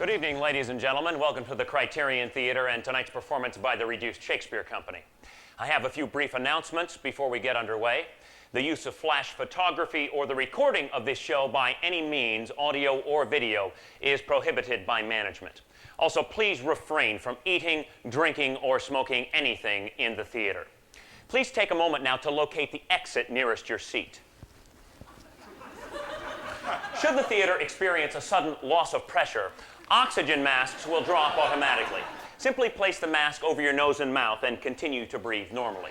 Good evening, ladies and gentlemen. Welcome to the Criterion Theater and tonight's performance by the Reduced Shakespeare Company. I have a few brief announcements before we get underway. The use of flash photography or the recording of this show by any means, audio or video, is prohibited by management. Also, please refrain from eating, drinking, or smoking anything in the theater. Please take a moment now to locate the exit nearest your seat. Should the theater experience a sudden loss of pressure, oxygen masks will drop automatically. Simply place the mask over your nose and mouth and continue to breathe normally.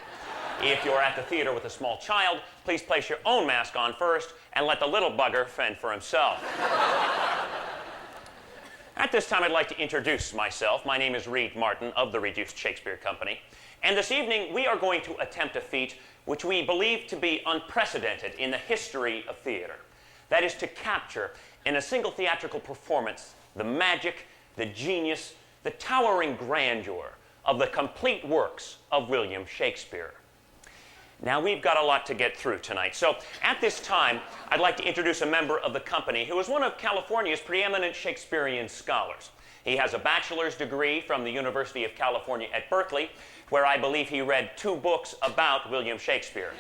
If you're at the theater with a small child, please place your own mask on first and let the little bugger fend for himself. At this time, I'd like to introduce myself. My name is Reed Martin of the Reduced Shakespeare Company. And this evening, we are going to attempt a feat which we believe to be unprecedented in the history of theater. That is to capture, in a single theatrical performance, the magic, the genius, the towering grandeur of the complete works of William Shakespeare. Now, we've got a lot to get through tonight, so at this time, I'd like to introduce a member of the company who is one of California's preeminent Shakespearean scholars. He has a bachelor's degree from the University of California at Berkeley, where I believe he read 2 books about William Shakespeare.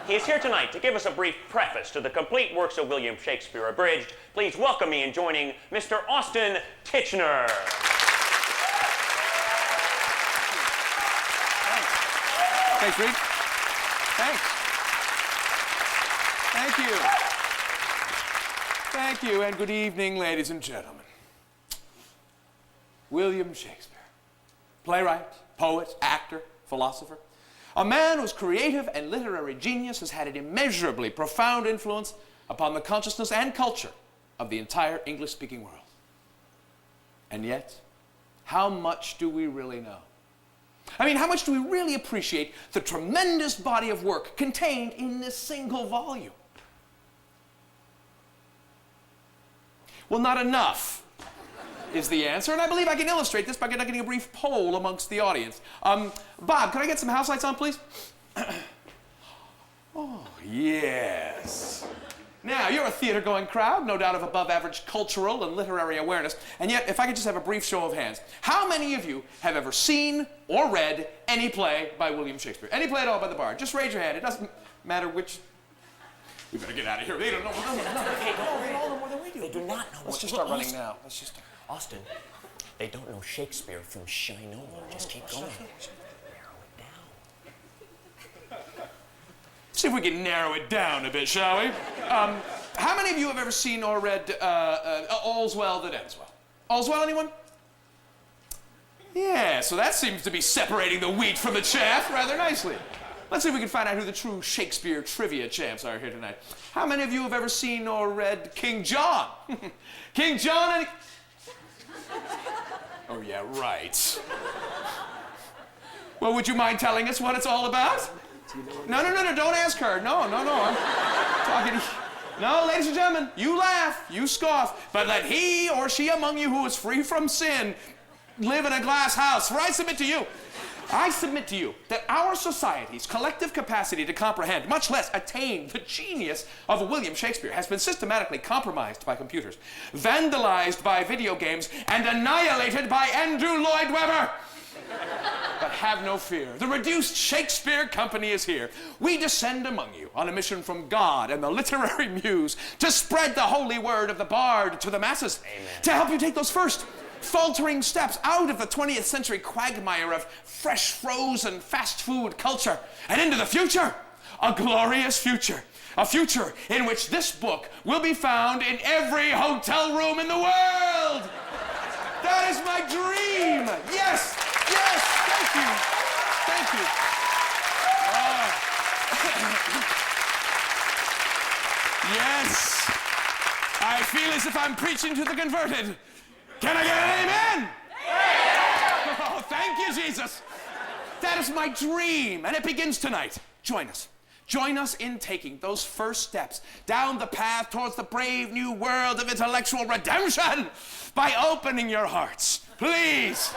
He is here tonight to give us a brief preface to the complete works of William Shakespeare, Abridged. Please welcome me in joining Mr. Austin Tichenor. Thanks, Reed. Thanks. Thank you. Thank you, and good evening, ladies and gentlemen. William Shakespeare, playwright, poet, actor, philosopher, a man whose creative and literary genius has had an immeasurably profound influence upon the consciousness and culture of the entire English-speaking world. And yet, how much do we really know? I mean, how much do we really appreciate the tremendous body of work contained in this single volume? Well, not enough is the answer, and I believe I can illustrate this by conducting a brief poll amongst the audience. Bob, can I get some house lights on, please? Oh, yes. Now, you're a theater-going crowd, no doubt of above-average cultural and literary awareness, and yet, if I could just have a brief show of hands, how many of you have ever seen or read any play by William Shakespeare? Any play at all by the Bard? Just raise your hand. It doesn't matter which... We better get out of here. They don't know. No. They all know more than we do. They do not know. Let's just start running now. Let's just... Austin, they don't know Shakespeare from Shinola. Just keep going. Narrow it down. See if we can narrow it down a bit, shall we? How many of you have ever seen or read All's Well That Ends Well? All's Well, anyone? Yeah, so that seems to be separating the wheat from the chaff rather nicely. Let's see if we can find out who the true Shakespeare trivia champs are here tonight. How many of you have ever seen or read King John? King John and... Oh, yeah, right. Well, would you mind telling us what it's all about? No, don't ask her. No, I'm talking... No, ladies and gentlemen, you laugh, you scoff, but let he or she among you who is free from sin live in a glass house, for I submit to you that our society's collective capacity to comprehend, much less attain, the genius of William Shakespeare has been systematically compromised by computers, vandalized by video games, and annihilated by Andrew Lloyd Webber. But have no fear. The Reduced Shakespeare Company is here. We descend among you on a mission from God and the literary muse to spread the holy word of the Bard to the masses. Amen. To help you take those first faltering steps out of the 20th century quagmire of fresh frozen fast food culture and into the future, a glorious future, a future in which this book will be found in every hotel room in the world. That is my dream. Yes, thank you. Yes, I feel as if I'm preaching to the converted. Can I get an amen? Yeah. Oh, thank you, Jesus. That is my dream, and it begins tonight. Join us. Join us in taking those first steps down the path towards the brave new world of intellectual redemption by opening your hearts. Please,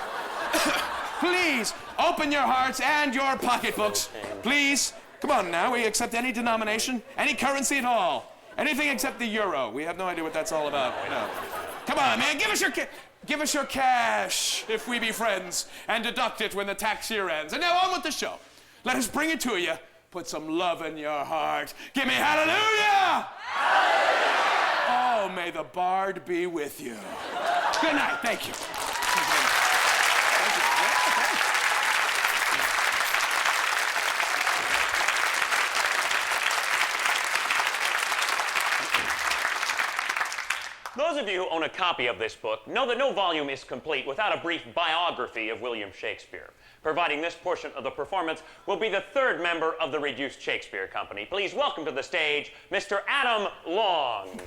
please, open your hearts and your pocketbooks. Please, come on now, we accept any denomination, any currency at all. Anything except the euro. We have no idea what that's all about. No. Come on, man, give us your Give us your cash, if we be friends, and deduct it when the tax year ends. And now on with the show. Let us bring it to you. Put some love in your heart. Give me hallelujah! Hallelujah! Oh, may the bard be with you. Good night. Thank you. Those of you who own a copy of this book know that no volume is complete without a brief biography of William Shakespeare. Providing this portion of the performance will be the third member of the Reduced Shakespeare Company. Please welcome to the stage, Mr. Adam Long.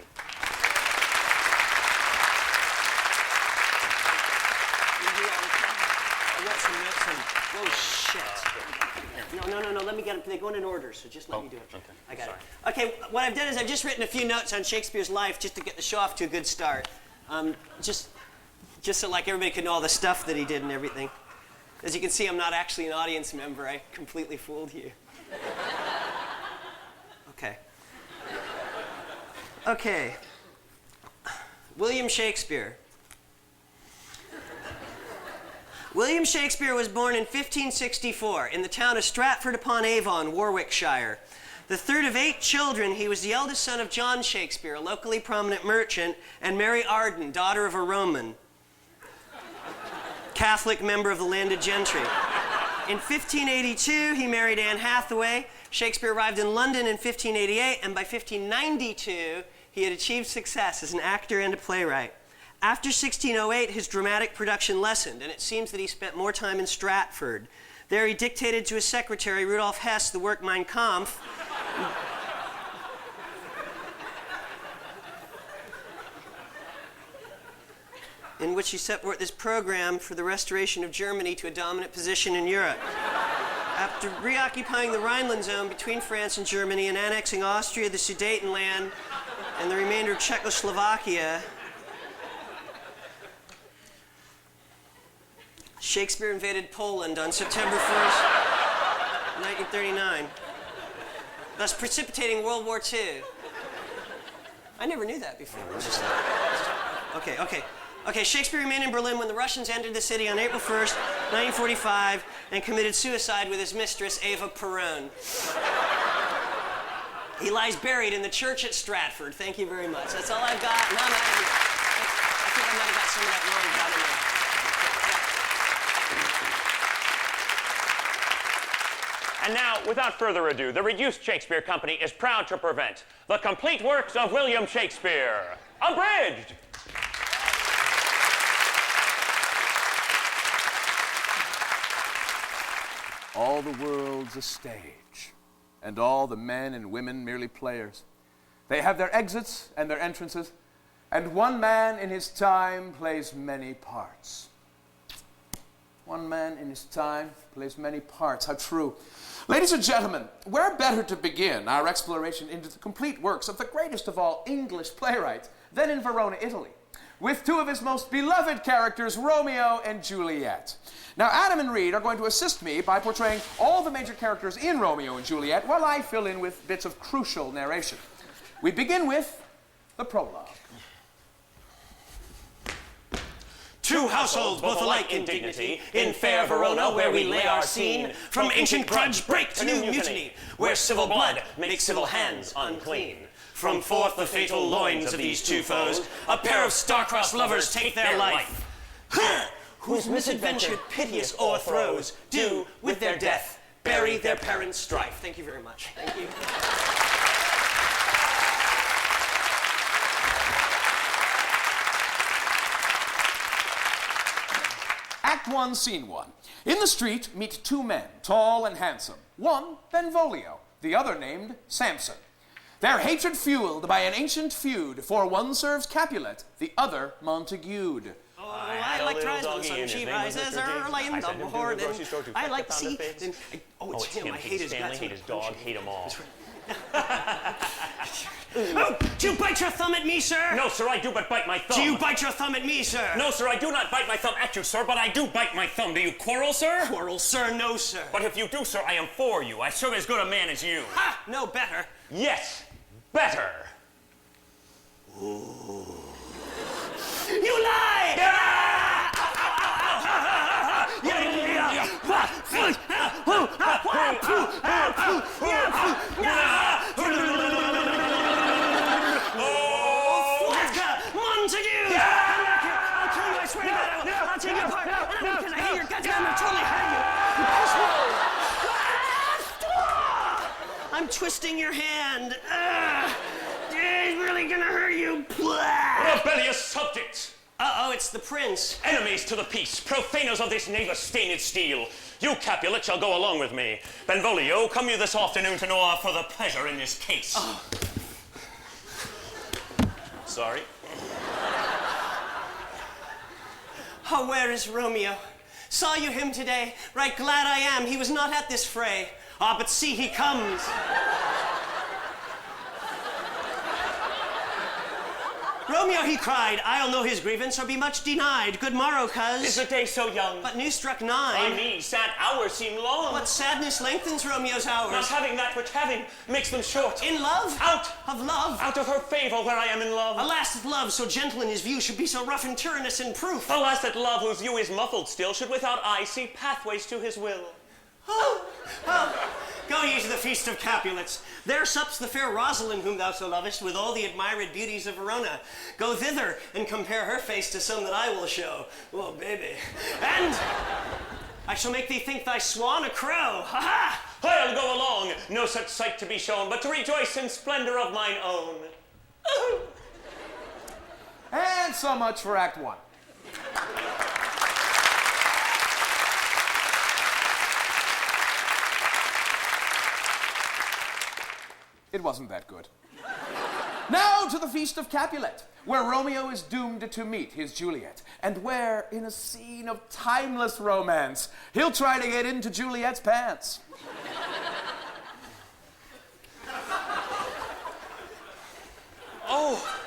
Oh, shit. No, let me get them. They go in order, so just let me do it. Okay. I got it. Okay, what I've done is I've just written a few notes on Shakespeare's life just to get the show off to a good start. Just so like everybody could know all the stuff that he did and everything. As you can see, I'm not actually an audience member. I completely fooled you. Okay. William Shakespeare. William Shakespeare was born in 1564 in the town of Stratford-upon-Avon, Warwickshire. The third of 8 children, he was the eldest son of John Shakespeare, a locally prominent merchant, and Mary Arden, daughter of a Roman Catholic member of the landed gentry. In 1582, he married Anne Hathaway. Shakespeare arrived in London in 1588, and by 1592, he had achieved success as an actor and a playwright. After 1608, his dramatic production lessened, and it seems that he spent more time in Stratford. There he dictated to his secretary, Rudolf Hess, the work Mein Kampf, in which he set forth his program for the restoration of Germany to a dominant position in Europe. After reoccupying the Rhineland zone between France and Germany and annexing Austria, the Sudetenland, and the remainder of Czechoslovakia, Shakespeare invaded Poland on September 1st, 1939, thus precipitating World War II. I never knew that before. Okay, Shakespeare remained in Berlin when the Russians entered the city on April 1st, 1945, and committed suicide with his mistress, Eva Peron. He lies buried in the church at Stratford. Thank you very much. That's all I've got. No, I think I might have got some of that wrong down in there. And now, without further ado, the Reduced Shakespeare Company is proud to present the complete works of William Shakespeare, Abridged. All the world's a stage, and all the men and women merely players. They have their exits and their entrances, and one man in his time plays many parts. One man in his time plays many parts. How true. Ladies and gentlemen, where better to begin our exploration into the complete works of the greatest of all English playwrights than in Verona, Italy, with 2 of his most beloved characters, Romeo and Juliet. Now, Adam and Reed are going to assist me by portraying all the major characters in Romeo and Juliet while I fill in with bits of crucial narration. We begin with the prologue. 2 households, both alike in dignity, in fair Verona, where we lay our scene, from ancient grudge break to new mutiny, where civil blood makes civil hands unclean. From forth the fatal loins of these 2 foes, a pair of star-crossed lovers take their life, whose misadventured piteous o'erthrows do, with their death, bury their parents' strife. Thank you very much. Thank you. Act 1, Scene 1. In the street meet 2 men, tall and handsome. One, Benvolio, the other named Samson. Their hatred fueled by an ancient feud, for one serves Capulet, the other Montagued. Oh, I like to rise when the sun she rises early in the morning. I like to see. Oh, it's him. I hate his guts. Hate his dog. Hate them all. Oh, do you bite your thumb at me, sir? No, sir, I do but bite my thumb. Do you bite your thumb at me, sir? No, sir, I do not bite my thumb at you, sir, but I do bite my thumb. Do you quarrel, sir? Quarrel, sir? No, sir. But if you do, sir, I am for you. I serve as good a man as you. Ha! No better. Yes, better. Ooh. You lie! Montague! I'll kill you, I swear to God, I will. I'll take you apart. Because I hate your guts, I'm gonna totally hurt you. I'm twisting your hand. He's really gonna hurt you. Rebellious subjects! Uh-oh, it's the prince. Enemies to the peace, profaners of this navel-stained steel. You, Capulet, shall go along with me. Benvolio, come you this afternoon to know our further pleasure in this case. Oh. Sorry. Oh, where is Romeo? Saw you him today? Right glad I am he was not at this fray. Ah, but see, he comes. Romeo, he cried, I'll know his grievance or be much denied. Good morrow, cuz. Is the day so young? But news struck 9. By me, sad hours seem long. What sadness lengthens Romeo's hours? Not having that which having makes them short. In love? Out of love? Out of her favor where I am in love. Alas, that love, so gentle in his view, should be so rough and tyrannous in proof. Alas, that love whose view is muffled still should without eye see pathways to his will. Go ye to the feast of Capulets. There sups the fair Rosalind whom thou so lovest with all the admired beauties of Verona. Go thither and compare her face to some that I will show. Oh, baby. And I shall make thee think thy swan a crow. Ha-ha! I'll go along, no such sight to be shown, but to rejoice in splendor of mine own. And so much for Act 1. It wasn't that good. Now to the Feast of Capulet, where Romeo is doomed to meet his Juliet, and where, in a scene of timeless romance, he'll try to get into Juliet's pants. Oh!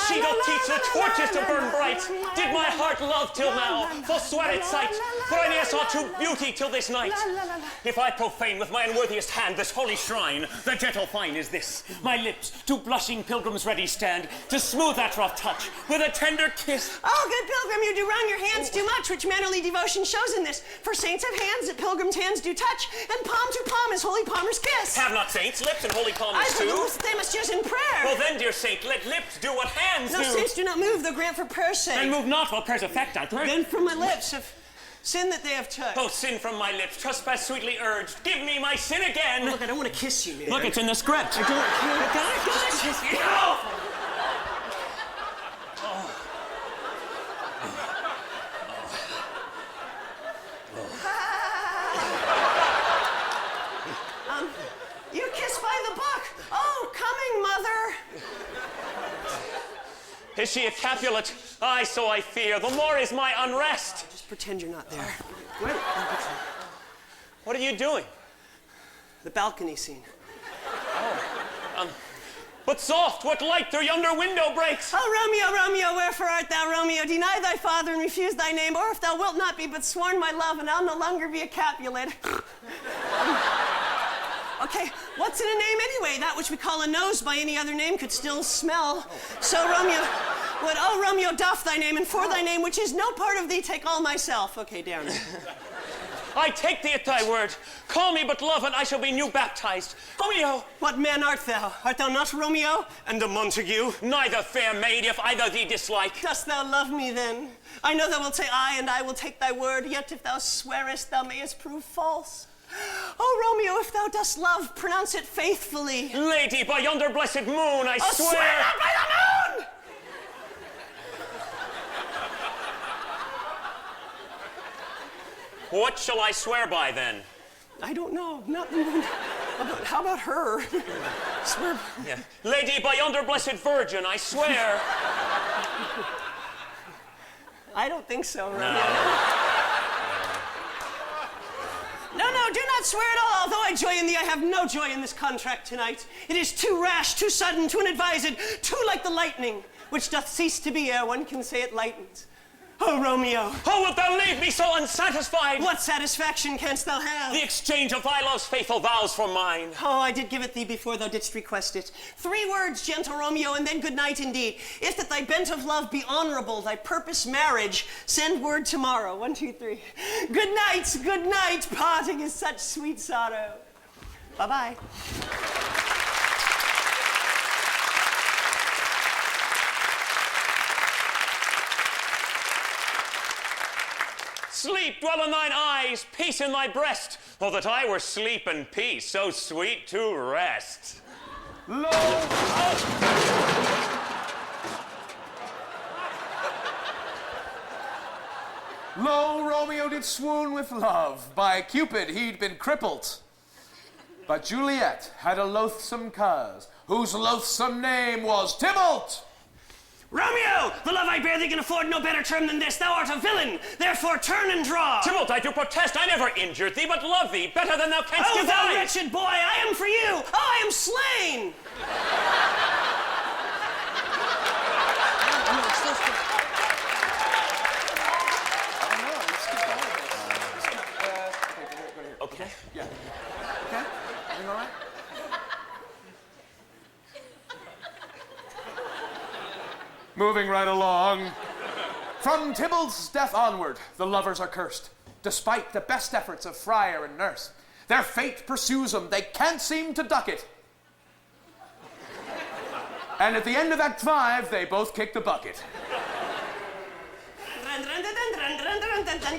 She doth teach the torches to burn bright. Did my heart love till now, forswear its sight, for I ne'er saw true beauty till this night. If I profane with my unworthiest hand this holy shrine, the gentle fine is this: my lips to blushing pilgrims ready stand, to smooth that rough touch with a tender kiss. Oh, good pilgrim, you do wrong your hands too much, which mannerly devotion shows in this. For saints have hands that pilgrims' hands do touch, and palm to palm is holy palmer's kiss. Have not saints lips and holy palmers too? They must use in prayer. Well then, dear saint, let lips do what hands do. No, saints do not move, though grant for prayer's sake. And move not while prayer's effect I pray. Then from my lips have sin that they have touched. Oh, sin from my lips, trespass sweetly urged. Give me my sin again. Look, I don't want to kiss you, man. Look, it's in the script. I don't care. God. No! You kiss by the book. Oh, coming, mother. Is she a Capulet? Aye, so I fear. The more is my unrest. Just pretend you're not there. What are you doing? The balcony scene. But soft, what light through yonder window breaks? Oh, Romeo, Romeo, wherefore art thou, Romeo? Deny thy father and refuse thy name, or if thou wilt not be but sworn my love, and I'll no longer be a Capulet. Okay, what's in a name anyway? That which we call a nose by any other name could still smell. So Romeo, what, oh Romeo, doff thy name, and for thy name, which is no part of thee, take all myself. Okay, down. I take thee at thy word. Call me but love, and I shall be new baptized. Romeo! What man art thou? Art thou not Romeo? And a Montague? Neither, fair maid, if either thee dislike. Dost thou love me then? I know thou wilt say aye, and I will take thy word, yet if thou swearest, thou mayest prove false. Oh, Romeo, if thou dost love, pronounce it faithfully. Lady, by yonder blessed moon, I swear... swear not by the moon! What shall I swear by, then? I don't know. Not the moon. How about her? Swear... Yeah. Lady, by yonder blessed virgin, I swear... I don't think so, Romeo. No, do not swear at all. Although I joy in thee, I have no joy in this contract tonight. It is too rash, too sudden, too unadvised, too like the lightning, which doth cease to be ere one can say it lightens. Oh, Romeo, Oh, wilt thou leave me so unsatisfied? what satisfaction canst thou have? The exchange of thy love's faithful vows for mine. Oh, I did give it thee before thou didst request it. 3 words, gentle Romeo, and then good night indeed. If that thy bent of love be honorable, thy purpose marriage, send word tomorrow. 1, 2, 3. Good night, parting is such sweet sorrow. Bye-bye. Sleep dwell in thine eyes, peace in thy breast. Oh, that I were sleep and peace, so sweet to rest. Lo! Lo, Romeo did swoon with love. By Cupid he'd been crippled. But Juliet had a loathsome cause, whose loathsome name was Tybalt. Romeo, the love I bear thee can afford no better term than this. Thou art a villain, therefore turn and draw. Tybalt, I do protest, I never injured thee, but love thee better than thou canst Oh, thou devise. wretched boy, I am for you. Oh, I am slain. Okay. Yeah. Okay? Everything all right? Moving right along. From Tybalt's death onward, the lovers are cursed, despite the best efforts of friar and nurse. Their fate pursues them. They can't seem to duck it. And at the end of Act 5, they both kick the bucket.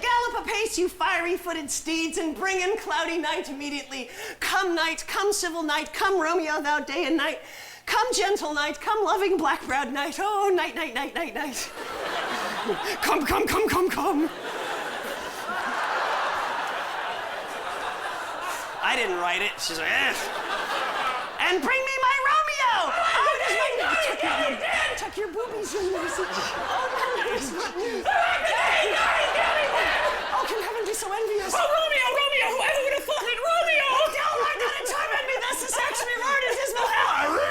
Gallop apace, you fiery-footed steeds, and bring in cloudy night immediately. Come night, come civil night, come Romeo, thou day and night. Come gentle night, come loving black-browed night. Oh, night, night, night, night, night. Come, come, come, come, come. I didn't write it. She's like, eh. And bring me my Romeo! Tuck your boobies in there. Oh, there's what news. Oh, can heaven be so envious? Oh, Romeo, Romeo, whoever would have thought it, Romeo! Oh, don't let that torment me thus to search me roared in dismal hell.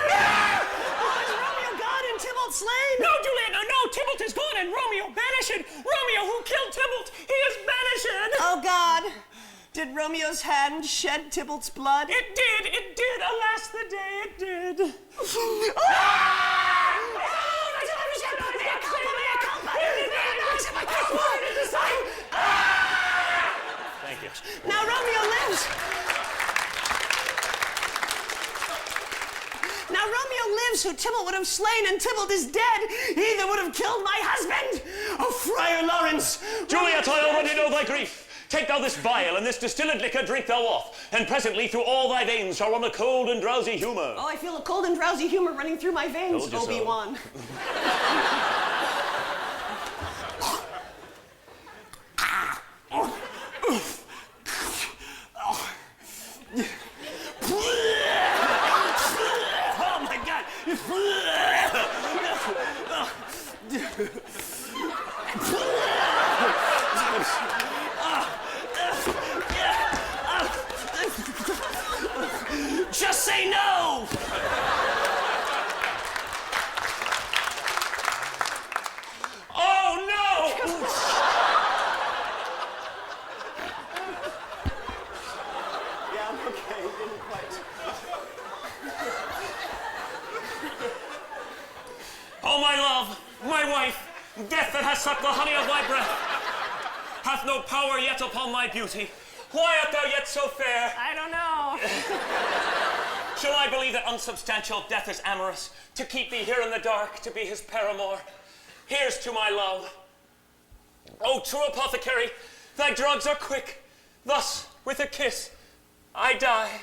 Oh, is Romeo gone and Tybalt slain? No, Juliet, no, Tybalt is gone and Romeo banished. Romeo, who killed Tybalt, he is banished. Oh, God. Did Romeo's hand shed Tybalt's blood? It did, alas the day it did. Thank you. Now Romeo lives. Now Romeo lives, who Tybalt would have slain, and Tybalt is dead. He that would have killed my husband. Oh, Friar Lawrence. Juliet, I already know thy grief. Take thou this vial, and this distilled liquor drink thou off, and presently through all thy veins shall run a cold and drowsy humor. Oh, I feel a cold and drowsy humor running through my veins, Told you so. Obi-Wan. Oh, my God. Just say no! Oh, no! Yeah, I'm okay. Didn't quite. Oh, my love, my wife, death that has sucked the honey of thy breath, hath no power yet upon my beauty. Why art thou yet so fair? I don't know. Shall I believe that unsubstantial death is amorous, to keep thee here in the dark, to be his paramour? Here's to my love. O true apothecary, thy drugs are quick. Thus, with a kiss, I die.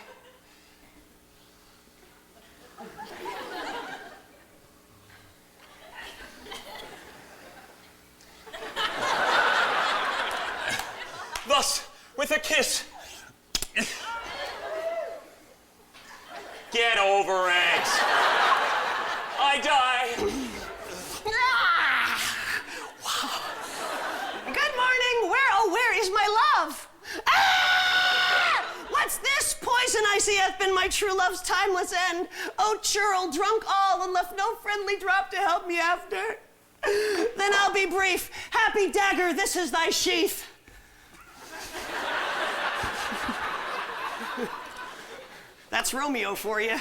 Thus, with a kiss. Get over it. I die. Good morning. Where is my love? Ah! What's this? Poison I see hath been my true love's timeless end. Oh, churl, drunk all, and left no friendly drop to help me after. Then I'll be brief. Happy dagger, this is thy sheath. That's Romeo for you.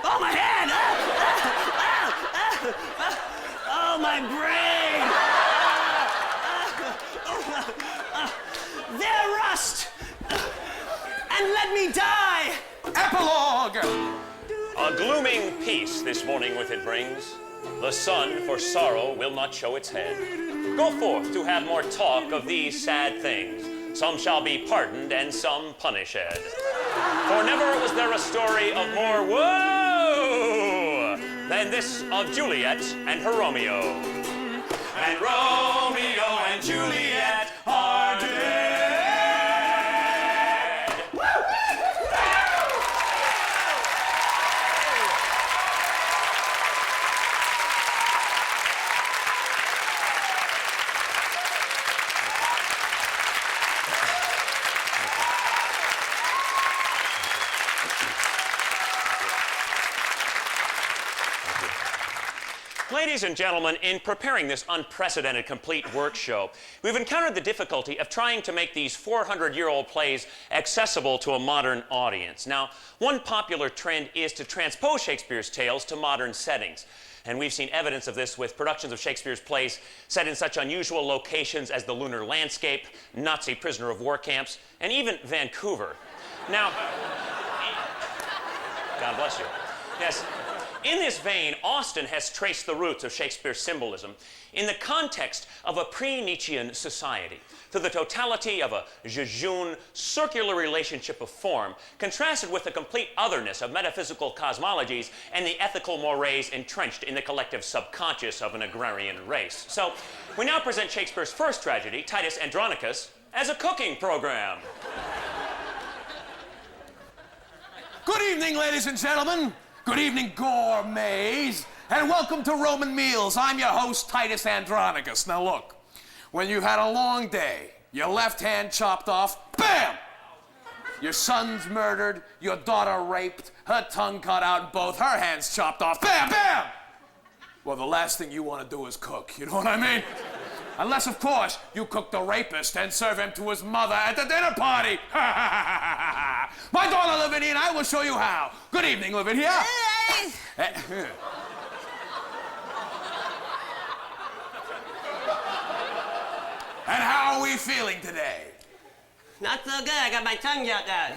Oh, my head! Oh, my brain! There rust! And let me die! Epilogue! A glooming peace this morning with it brings. The sun for sorrow will not show its head. Go forth to have more talk of these sad things. Some shall be pardoned and some punished. For never was there a story of more woe than this of Juliet and her Romeo. And Romeo and Juliet are dead. Ladies and gentlemen, in preparing this unprecedented complete work show, we've encountered the difficulty of trying to make these 400-year-old plays accessible to a modern audience. Now, one popular trend is to transpose Shakespeare's tales to modern settings. And we've seen evidence of this with productions of Shakespeare's plays set in such unusual locations as the lunar landscape, Nazi prisoner of war camps, and even Vancouver. Now, God bless you. Yes. In this vein, Austin has traced the roots of Shakespeare's symbolism in the context of a pre-Nietzschean society, through the totality of a jejune, circular relationship of form, contrasted with the complete otherness of metaphysical cosmologies and the ethical mores entrenched in the collective subconscious of an agrarian race. So, we now present Shakespeare's first tragedy, Titus Andronicus, as a cooking program. Good evening, ladies and gentlemen. Good evening, gourmets, and welcome to Roman Meals. I'm your host, Titus Andronicus. Now look, when you've had a long day, your left hand chopped off, bam! Your son's murdered, your daughter raped, her tongue cut out, and both her hands chopped off, bam, bam! Well, the last thing you want to do is cook, you know what I mean? Unless, of course, you cook the rapist and serve him to his mother at the dinner party. My daughter Lavinia and I will show you how. Good evening, Lavinia. Hey. And how are we feeling today? Not so good, I got my tongue jacked out.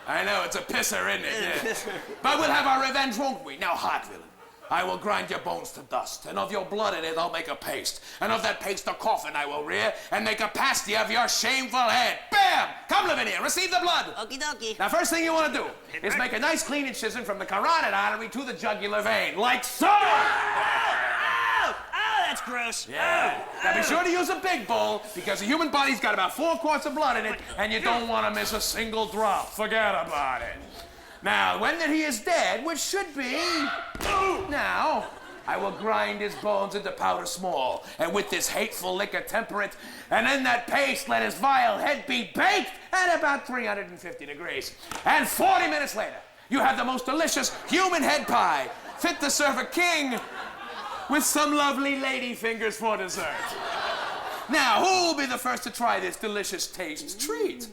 I know, it's a pisser, isn't it? Yeah. But we'll have our revenge, won't we? Now, hot villain. I will grind your bones to dust, and of your blood in it I'll make a paste. And of that paste a coffin I will rear, and make a pasty of your shameful head. Bam! Come, Lavinia, receive the blood. Okie dokie. Now, first thing you want to do is make a nice clean incision from the carotid artery to the jugular vein, like so! Ow! Ow, that's gross. Yeah. Now, be sure to use a big bowl, because the human body's got about 4 quarts of blood in it, and you don't want to miss a single drop. Forget about it. Now, when that he is dead, which should be now, I will grind his bones into powder small, and with this hateful liquor temper it, and in that paste let his vile head be baked at about 350 degrees. And 40 minutes later, you have the most delicious human head pie, fit to serve a king with some lovely lady fingers for dessert. Now, who will be the first to try this delicious taste treat?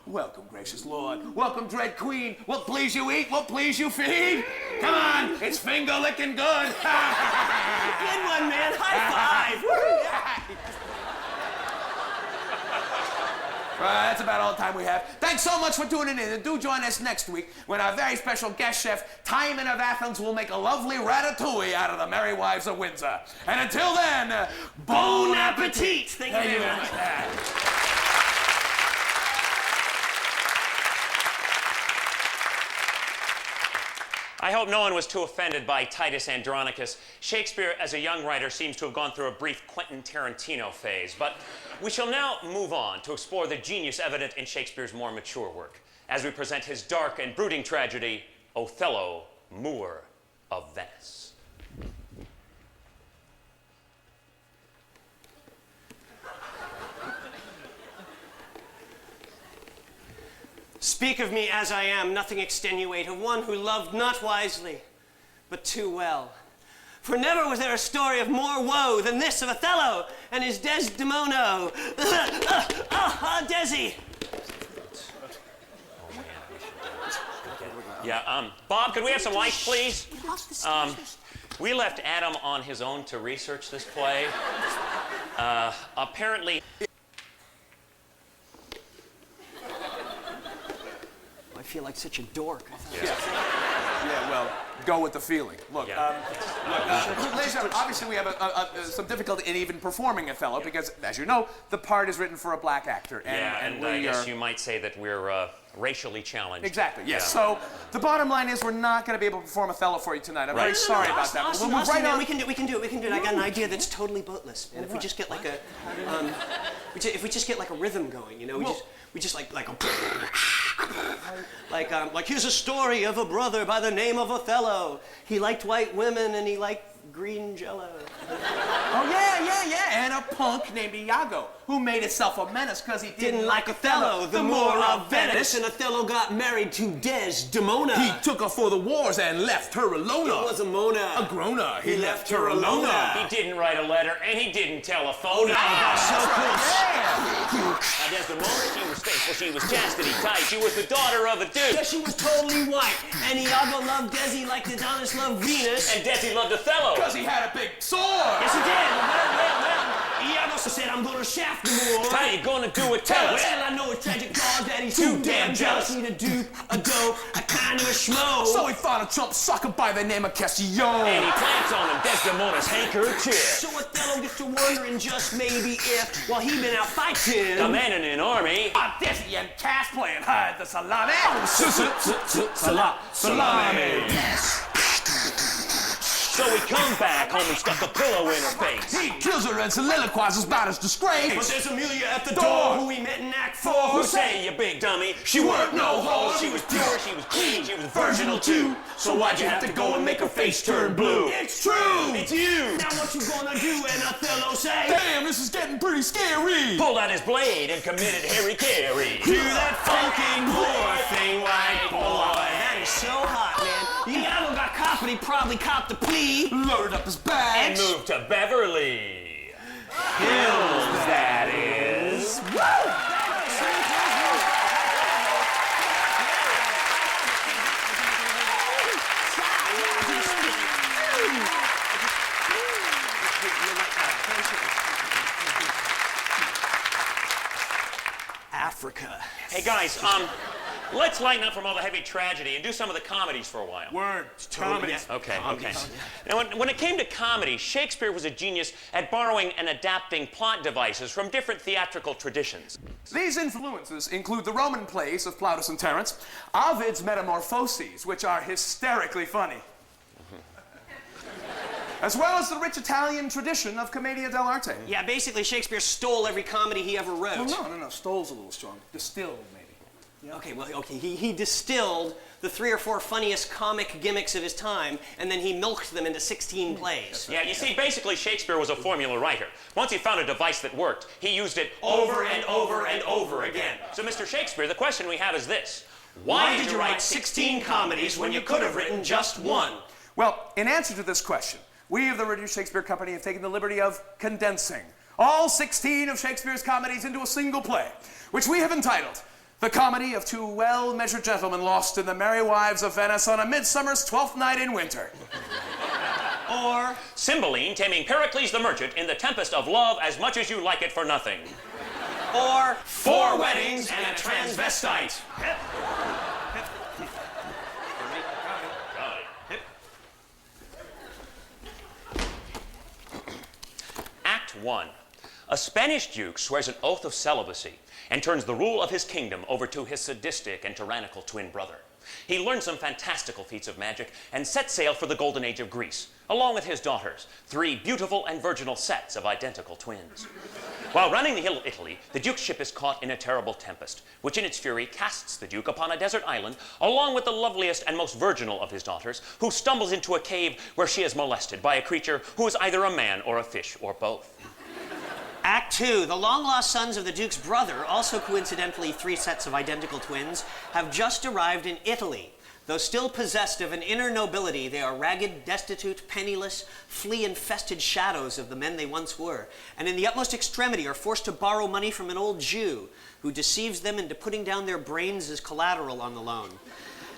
Welcome, gracious Lord. Welcome, dread queen. What please you eat, what please you feed? Come on, it's finger-licking good. Good one, man. High five. That's about all the time we have. Thanks so much for tuning in, and do join us next week when our very special guest chef, Timon of Athens, will make a lovely ratatouille out of the Merry Wives of Windsor. And until then, Bon appetit. Thank you very much. I hope no one was too offended by Titus Andronicus. Shakespeare, as a young writer, seems to have gone through a brief Quentin Tarantino phase. But we shall now move on to explore the genius evident in Shakespeare's more mature work, as we present his dark and brooding tragedy, Othello, Moor of Venice. Speak of me as I am, nothing extenuate, of one who loved not wisely, but too well. For never was there a story of more woe than this of Othello and his Desdemona. Desi! Yeah, Bob, could we have some lights, please? We left Adam on his own to research this play. Apparently... I feel like such a dork. Yeah, well, go with the feeling. Look, Yeah. ladies and gentlemen, obviously we have some difficulty in even performing Othello because, as you know, the part is written for a black actor. And I guess you might say that we're racially challenged. Exactly, yes. Yeah. So the bottom line is we're not going to be able to perform Othello for you tonight. I'm very sorry about that. Austin, We'll move right man, on. we can do it. I got an idea that's totally boatless. And if we just get like a, if we just get like a rhythm going, you know, we just like like here's a story of a brother by the name of Othello. He liked white women and he liked green jello. Oh, yeah. And a punk named Iago, who made himself a menace because he Didn't like Othello, the Moor of Venice, and Othello got married to Desdemona. He took her for the wars and left her alone. It was a Mona. A groaner. He left her alone. alone. He didn't write a letter, and he didn't telephone. So cool. Now, Desdemona, she was faithful, she was chastity tight, she was the daughter of a duke. Yeah, she was totally white. And Iago loved Desi like Adonis loved Venus. And Desi loved Othello. Because he had a big sword. Yes, he did. Well. Iago said, I'm gonna shaft the Moor. How you gonna do it? Tell us. Well, I know a tragic cause that he's too damn jealous. He's a dupe, a dope, a kind of a schmo. So he found a chump sucker by the name of Cassio. And he plants on him Desdemona's handkerchief. So Othello gets to wondering just maybe if, while he been out fighting, Commanding an army. Desi and Cass playing hide the salami. Salami. yes. So he come back home and stuck a pillow in her face. He kills her and soliloquizes about his disgrace. But there's Amelia at the door, who we met in Act 4. Who say, you big dummy? She weren't no hoe. She was pure, she was clean, she was virginal too. So why'd you have to go and make her face turn blue? It's true. It's you. Now what you gonna do? And Othello say, Damn, this is getting pretty scary. Pulled out his blade and committed Harry Carey. do that funky Moor thing, white boy. That is so hot, man. Iago got caught, but he probably copped the plea. Loaded up his bag. And moved to Beverly Hills, that is. Africa. Hey guys, let's lighten up from all the heavy tragedy and do some of the comedies for a while. Word. Comedy. Okay. Now, when it came to comedy, Shakespeare was a genius at borrowing and adapting plot devices from different theatrical traditions. These influences include the Roman plays of Plautus and Terence, Ovid's Metamorphoses, which are hysterically funny, as well as the rich Italian tradition of Commedia dell'arte. Yeah, basically Shakespeare stole every comedy he ever wrote. No. Stole's a little strong. Distilled, maybe. Yeah. Okay, he distilled the 3 or 4 funniest comic gimmicks of his time, and then he milked them into 16 plays. Yeah, you see, basically Shakespeare was a formula writer. Once he found a device that worked, he used it over and over and over again. So, Mr. Shakespeare, the question we have is this. Why did you write 16 comedies when you could have written just one? Well, in answer to this question, we of the Reduced Shakespeare Company have taken the liberty of condensing all 16 of Shakespeare's comedies into a single play, which we have entitled The Comedy of Two Well-Measured Gentlemen Lost in the Merry Wives of Venice on a Midsummer's 12th Night in Winter. Or Cymbeline taming Pericles the Merchant in the Tempest of Love as much as you like it for nothing. Or 4 weddings and a transvestite. Act 1. A Spanish duke swears an oath of celibacy and turns the rule of his kingdom over to his sadistic and tyrannical twin brother. He learns some fantastical feats of magic and sets sail for the golden age of Greece, along with his daughters, 3 beautiful and virginal sets of identical twins. While running the hill of Italy, the Duke's ship is caught in a terrible tempest, which in its fury casts the Duke upon a desert island, along with the loveliest and most virginal of his daughters, who stumbles into a cave where she is molested by a creature who is either a man or a fish or both. Act 2, the long-lost sons of the Duke's brother, also coincidentally 3 sets of identical twins, have just arrived in Italy. Though still possessed of an inner nobility, they are ragged, destitute, penniless, flea-infested shadows of the men they once were, and in the utmost extremity are forced to borrow money from an old Jew who deceives them into putting down their brains as collateral on the loan.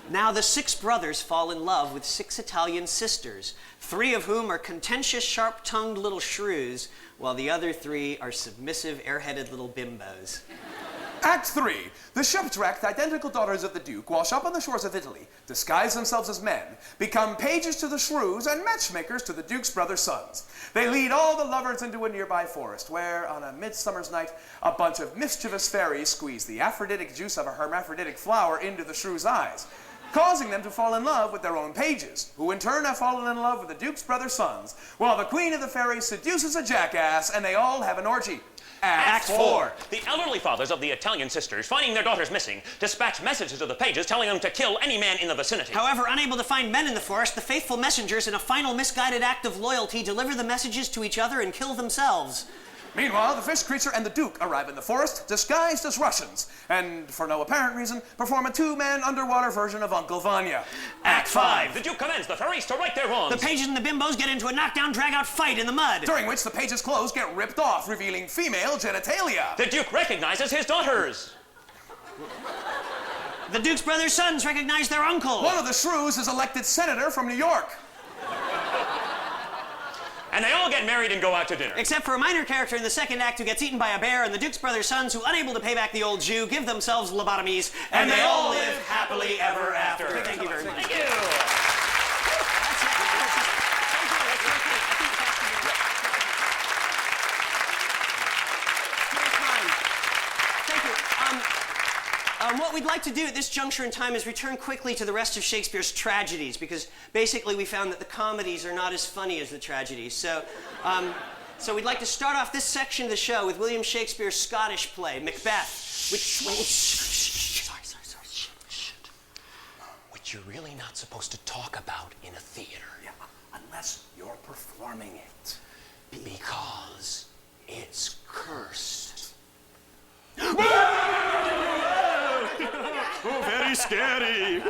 Now the 6 brothers fall in love with 6 Italian sisters, 3 of whom are contentious, sharp-tongued little shrews, while the other 3 are submissive, air-headed little bimbos. Act 3. The shipwrecked identical daughters of the Duke wash up on the shores of Italy, disguise themselves as men, become pages to the shrews, and matchmakers to the Duke's brother sons. They lead all the lovers into a nearby forest, where, on a midsummer's night, a bunch of mischievous fairies squeeze the aphroditic juice of a hermaphroditic flower into the shrews' eyes, causing them to fall in love with their own pages, who in turn have fallen in love with the Duke's brother sons, while the Queen of the Fairies seduces a jackass, and they all have an orgy. Act 4. The elderly fathers of the Italian sisters, finding their daughters missing, dispatch messages to the pages telling them to kill any man in the vicinity. However, unable to find men in the forest, the faithful messengers, in a final misguided act of loyalty, deliver the messages to each other and kill themselves. Meanwhile, the fish creature and the Duke arrive in the forest, disguised as Russians, and, for no apparent reason, perform a 2-man underwater version of Uncle Vanya. Act 5. The Duke commands the fairies to right their wrongs. The pages and the bimbos get into a knockdown, drag-out fight in the mud, During which the pages' clothes get ripped off, revealing female genitalia. The Duke recognizes his daughters. The Duke's brother's sons recognize their uncle. One of the shrews is elected senator from New York. And they all get married and go out to dinner. Except for a minor character in the second act who gets eaten by a bear, and the Duke's brother's sons, who, unable to pay back the old Jew, give themselves lobotomies, And they all live happily ever after. Thank you very much. Thank you. What we'd like to do at this juncture in time is return quickly to the rest of Shakespeare's tragedies, because basically we found that the comedies are not as funny as the tragedies. So we'd like to start off this section of the show with William Shakespeare's Scottish play, Macbeth, Which you're really not supposed to talk about in a theater. Yeah, unless you're performing it. Because it's cursed. Oh, very scary.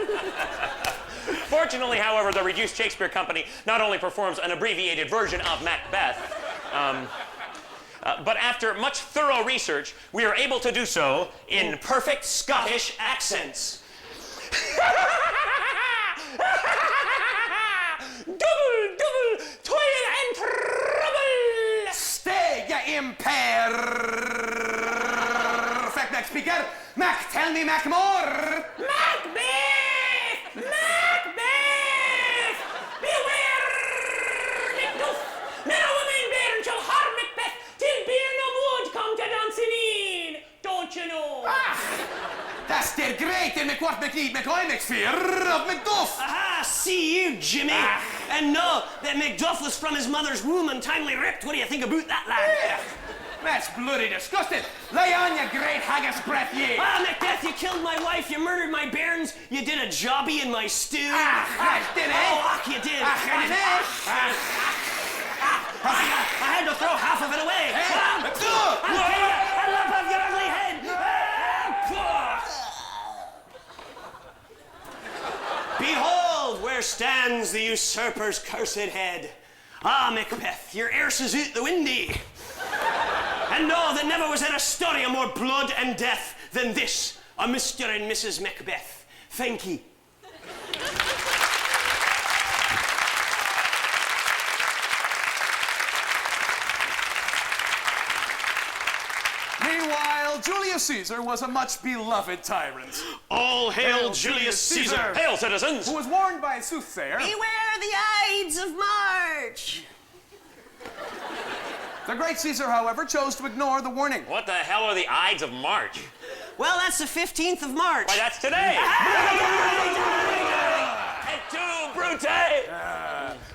Fortunately, however, the Reduced Shakespeare Company not only performs an abbreviated version of Macbeth, but after much thorough research, we are able to do so in perfect Scottish accents. Double, toil and trouble! Stay, you imperfect Mac speaker. Mac, tell me, Mac, more. Macbeth! Macbeth! Beware, Macduff! Now a man bairn shall harm Macbeth till beer no wood come to dancing in. Don't you know? That's dead great in McWhat McNeed McCoy McPhear of Macduff. Aha, see you, Jimmy. And know that Macduff was from his mother's womb untimely ripped. What do you think about that, lad? That's bloody disgusting. Lay on, you great haggis breath, ye. Ah, Macbeth, you killed my wife, you murdered my bairns, you did a jobby in my stew. Did it? Oh, you did. I had to throw half of it away. I love off your ugly head. Behold, where stands the usurper's cursed head. Ah, Macbeth, your erse is out the windy. And know that never was there a story of more blood and death than this of Mr. and Mrs. Macbeth. Thank ye. Meanwhile, Julius Caesar was a much beloved tyrant. All hail Julius Caesar. Hail, citizens! Who was warned by a soothsayer. Beware the Ides of March. The great Caesar, however, chose to ignore the warning. What the hell are the Ides of March? Well, that's the 15th of March. Why, that's today. Et tu, Brute!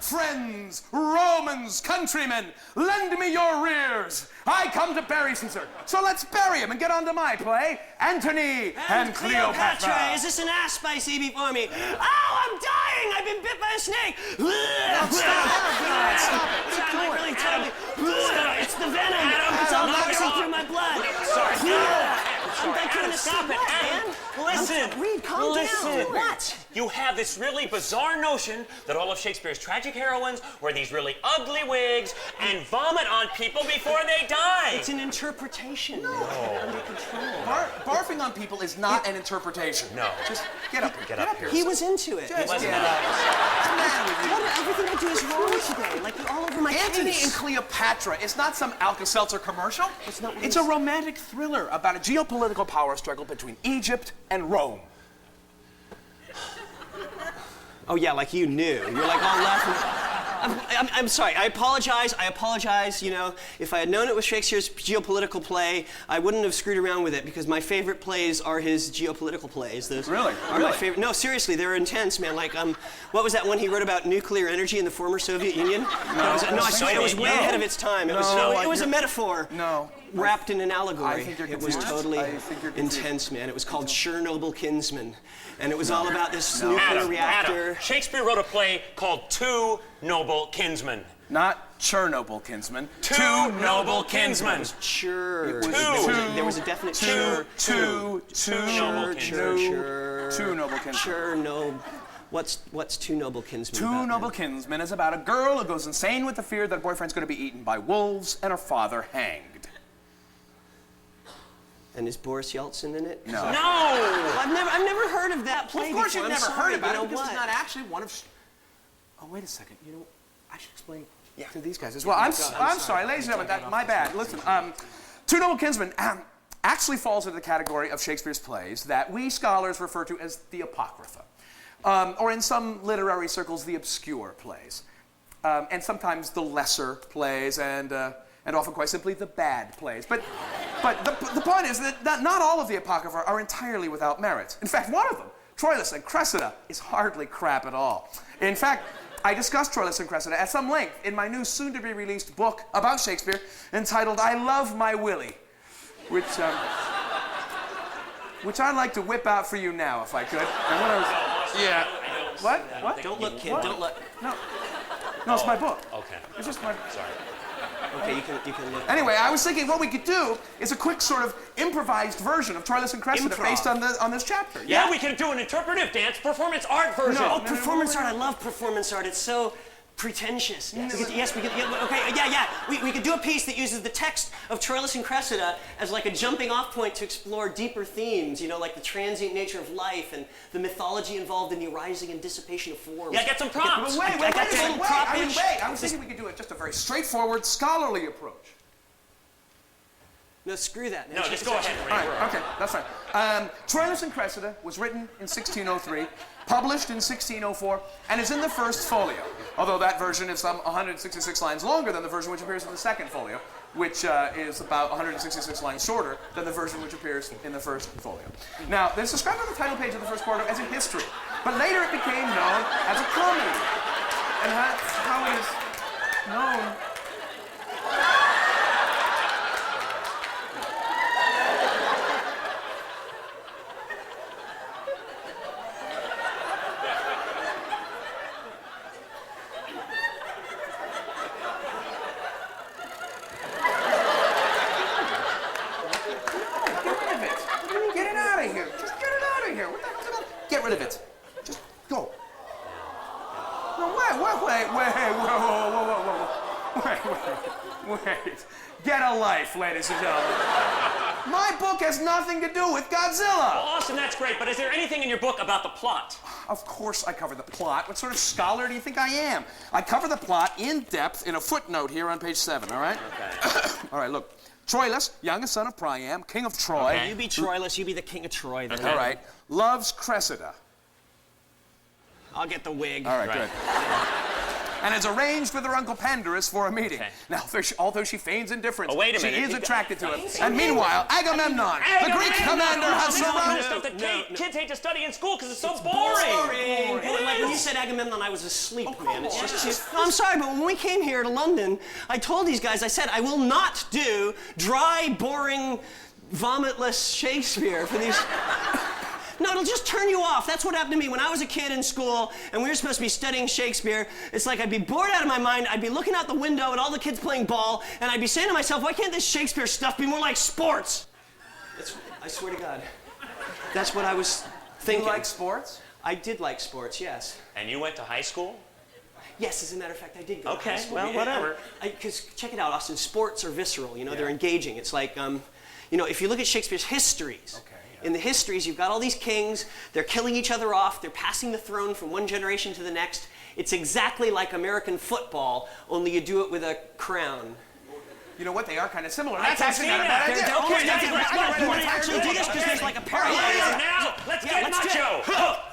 Friends, Romans, countrymen, lend me your rears. I come to bury Caesar, so let's bury him and get on to my play, Antony and Cleopatra. Is this an asp I see before me? Oh, I'm dying! I've been bit by a snake! Stop it. What are you doing? It's the venom! It's all coursing through my blood! Stop it, Adam! Listen! Reed, calm down! What? You have this really bizarre notion that all of Shakespeare's tragic heroines wear these really ugly wigs and vomit on people before they die! It's an interpretation. No. Under control. Barfing on people is not an interpretation. No. Just get up here. Get up here. He was into it. Just wasn't get up. What's the matter with you? Everything I do is wrong today. Like, you're all over my Antony case. and Cleopatra is not some Alka-Seltzer commercial. It's a romantic thriller about a geopolitical power struggle between Egypt and Rome. Oh, yeah, like you knew. You're like all laughing. I'm sorry. I apologize. You know, if I had known it was Shakespeare's geopolitical play, I wouldn't have screwed around with it because my favorite plays are his geopolitical plays. Those Really? are my favorite. No, seriously, they're intense, man. Like, what was that one he wrote about nuclear energy in the former Soviet Union? I swear it was way ahead of its time. It was a metaphor. No. Wrapped in an allegory. I think you're It was confused. totally I think you're confused. intense, man. It was called Chernobyl Kinsman. And it was all about this nuclear Adam, reactor. Shakespeare wrote a play called Two Noble Kinsmen. Not Chernobyl, kinsman. Two Noble Kinsmen. Sure. Two. There was a definite Two sure. noble kinsmen. Sure, no. What's Two Noble Kinsmen Two about, Noble man? Kinsmen is about a girl who goes insane with the fear that her boyfriend's going to be eaten by wolves and her father hanged. And is Boris Yeltsin in it? No. No! Well, I've never heard of that play Of course before. you've I'm never sorry, heard about you know it because what? it's not actually one of... Oh, wait a second. You know, I should explain to these guys as well. I'm sorry, ladies and gentlemen, my bad. Listen, Two Noble Kinsmen actually falls into the category of Shakespeare's plays that we scholars refer to as the Apocrypha, or in some literary circles, the obscure plays, and sometimes the lesser plays, and often quite simply the bad plays. But the point is that not all of the Apocrypha are entirely without merit. In fact, one of them, Troilus and Cressida, is hardly crap at all. In fact, I discussed Troilus and Cressida at some length in my new soon-to-be-released book about Shakespeare entitled I Love My Willie, which I'd like to whip out for you now, if I could. And when I was, yeah. What? Don't look, kid. What? Don't look. No, it's my book. Okay. It's just my... Sorry. Okay, you can look. Anyway, I was thinking what we could do is a quick sort of improvised version of Troilus and Cressida Improv. based on this chapter. Yeah, we can do an interpretive dance performance art version. No. Oh, performance art. I love performance art. It's so pretentious. We could, we could do a piece that uses the text of Troilus and Cressida as like a jumping off point to explore deeper themes, you know, like the transient nature of life and the mythology involved in the arising and dissipation of forms. Yeah, get some props. Wait, I I was thinking we could do it just a very straightforward, scholarly approach. No, screw that. No, just go ahead. All right, okay, that's fine. Troilus and Cressida was written in 1603, published in 1604, and is in the first folio. Although that version is some 166 lines longer than the version which appears in the second folio, which is about 166 lines shorter than the version which appears in the first folio. Now, it's described on the title page of the first quarto as a history, but later it became known as a comedy, and that's how it is known. Get rid of it. Just go. No, wait. Get a life, ladies and gentlemen. My book has nothing to do with Godzilla. Well, Austin, that's great, but is there anything in your book about the plot? Of course I cover the plot. What sort of scholar do you think I am? I cover the plot in depth in a footnote here on page 7, all right? Okay. All right, look. Troilus, youngest son of Priam, king of Troy. Okay. You be Troilus, you be the king of Troy then. All right. Loves Cressida. I'll get the wig. All right, Right. good. and has arranged with her Uncle Pandarus for a meeting. Okay. Now, although she feigns indifference, Oh, wait a she minute. is attracted to him. And meanwhile, Agamemnon, the Greek commander, has surrounded... Stuff that kids hate to study in school because it's so boring. Like when you said Agamemnon, I was asleep, man. It's just no, I'm sorry, but when we came here to London, I told these guys, I said, I will not do dry, boring, vomitless Shakespeare for these... No, it'll just turn you off. That's what happened to me when I was a kid in school and we were supposed to be studying Shakespeare. It's like I'd be bored out of my mind. I'd be looking out the window at all the kids playing ball, and I'd be saying to myself, why can't this Shakespeare stuff be more like sports? I swear to God. That's what I was thinking. You like sports? I did like sports, yes. And you went to high school? Yes, as a matter of fact, I did go to Okay, high school. well, whatever. Because check it out, Austin. Sports are visceral. You know, they're engaging. It's like, you know, if you look at Shakespeare's histories, in the histories, you've got all these kings. They're killing each other off. They're passing the throne from one generation to the next. It's exactly like American football, only you do it with a crown. You know what? They are kind of similar. I That's can actually see not a that. bad idea. They're Okay, almost You want to actually do this? Because there's like a parallel. Now, let's get macho.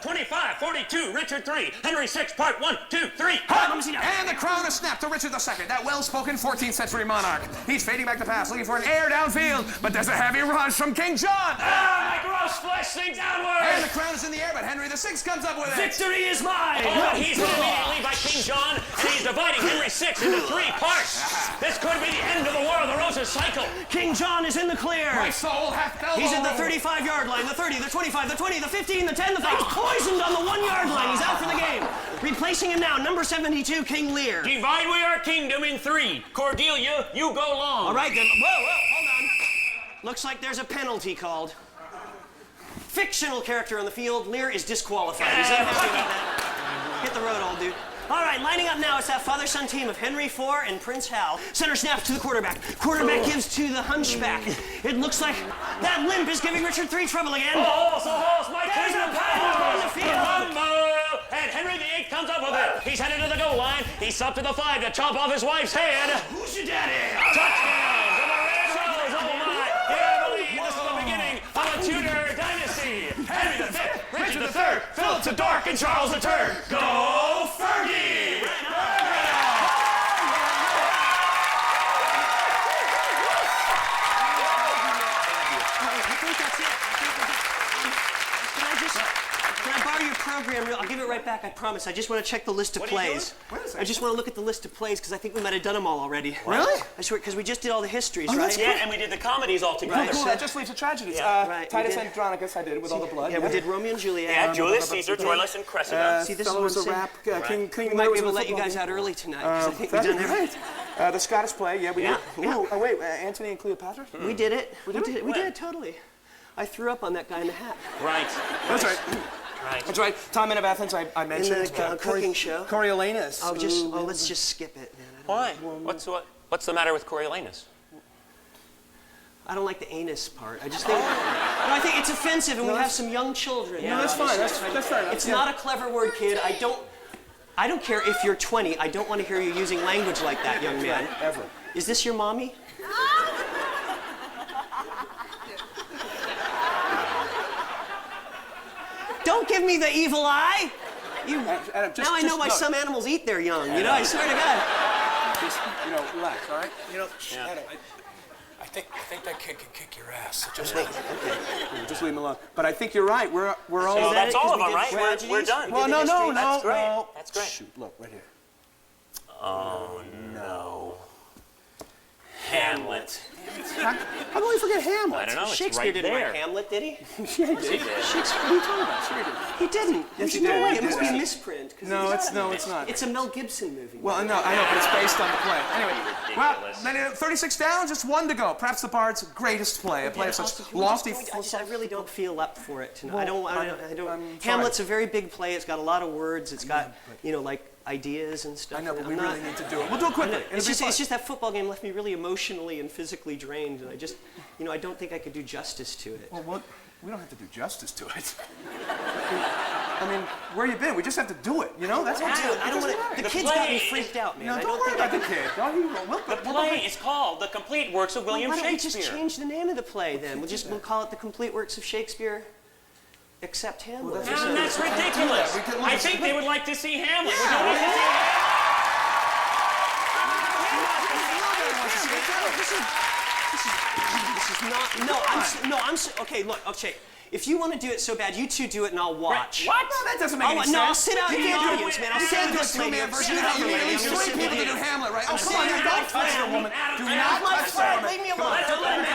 25, 42, Richard 3, Henry 6, part 1, 2, 3. Let me see now. And the crown is snapped to Richard II, that well-spoken 14th century monarch. He's fading back to pass, looking for an heir downfield, but there's a heavy rush from King John. My gross flesh sinks outward. And the crown is in the air, but Henry VI comes up with it. Victory is mine. Oh, he's hit immediately by King John, and he's dividing Henry VI into 3 parts. This could be the end of the War of the Roses cycle. King John is in the clear. My soul hath fell. He's at the 35-yard line, the 30, the 25, the 20, the 15, the 10, the 5. He's poisoned on the 1-yard line. He's out for the game. Replacing him now, number 72, King Lear. Divide we our kingdom in 3. Cordelia, you go long. All right, then. Whoa, hold on. Looks like there's a penalty called. Fictional character on the field. Lear is disqualified. He's unhappy about that. Hit the road, old dude. All right, lining up now, it's that father-son team of Henry IV and Prince Hal. Center snap to the quarterback. Quarterback gives to the hunchback. It looks like that limp is giving Richard III trouble again. Horse, my There's kingdom a power on the field. And Henry VIII comes up with it. He's headed to the goal line. He's up to the 5 to chop off his wife's head. Who's your daddy? Touchdown to the Red Rose. Oh my. Yeah, I believe this is the beginning of a Tudor dynasty. Henry V, Richard III, Philip the Dark, and Charles III. Go Fergie! Can I borrow your program? I'll give it right back, I promise. I just want to check the list of plays. I just want to look at the list of plays because I think we might have done them all already. Really? I swear, because we just did all the histories, right? that's Yeah, and we did the comedies all together. Right. Cool, that just leaves the tragedies. Right, Titus we did. Andronicus I did with all the blood. Yeah, we did Romeo and Juliet. Yeah, Julius Caesar, Troilus, and Cressida. See, this Fellow is was what a I'm saying. rap. King We might be able to let you guys out early tonight because I think we've done everything. The Scottish play, yeah, we did. Yeah. Ooh, oh, wait, Antony and Cleopatra? We did it. We did? did, totally. I threw up on that guy in the hat. Right. That's right. Right. That's right. Tom Men of Athens, I mentioned. In the cooking show. Coriolanus. Let's just skip it, man. Why? What's the matter with Coriolanus? I don't like the anus part. I just think, I think it's offensive, and we have some young children. No, that's fine. That's fair enough. It's not a clever word, kid. I don't care if you're 20. I don't want to hear you using language like that, young man. Ever. Is this your mommy? Don't give me the evil eye. Adam, Now I know why some animals eat their young. You know, I swear to God. Just, relax, all right? Adam, I think that kid can kick your ass. So just Just leave him alone. But I think you're right. We're all. So that's all of them, right? tragedies? We're done. Well, no. That's great. No. That's great. Shoot, look, right here. Oh, no. Hamlet. How can we forget Hamlet? I don't know. It's Shakespeare right didn't there. write Hamlet, did he? Yeah, he did. Shakespeare, what are you talking about? Sure he did. He didn't. Yes, There's he no did. way. He It must did. be a misprint. 'Cause No, it's not. It's a Mel Gibson movie. Well, no, I know, but it's based on the play. Anyway, well, Ridiculous. then 36 down, just 1 to go. Perhaps the Bard's greatest play, a play of such Austin, can we lofty. I really don't feel up for it tonight. Well, I I'm don't. sorry. Hamlet's a very big play. It's got a lot of words. It's got like ideas and stuff. I know, but and we I'm really not- need to do it. We'll do it quickly. It's just that football game left me really emotionally and physically drained, and I just, I don't think I could do justice to it. Well, we don't have to do justice to it. I mean, where you been? We just have to do it. That's what I don't want to. The kids got me freaked out, man. No, I don't worry think about the kid. The play is called The Complete Works of William Why don't we Shakespeare. just change the name of the play then? We'll call it The Complete Works of Shakespeare, except Hamlet. That's ridiculous. We can- I think they would like to see Hamlet. Would you like to see Hamlet? Okay, look, okay. If you want to do it so bad, you two do it and I'll watch. What? No, that doesn't make any sense. No, I'll sit out in the audience, man. I'll You sit can't with do a this lady. two-man version. Sit out You here, need at lady. least I'm gonna three sit people with to do you. Hamlet, right? Oh, come on, sitting now, don't here. touch the woman. Do not my touch the friend. woman. Leave me Come alone. on. Don't let him in.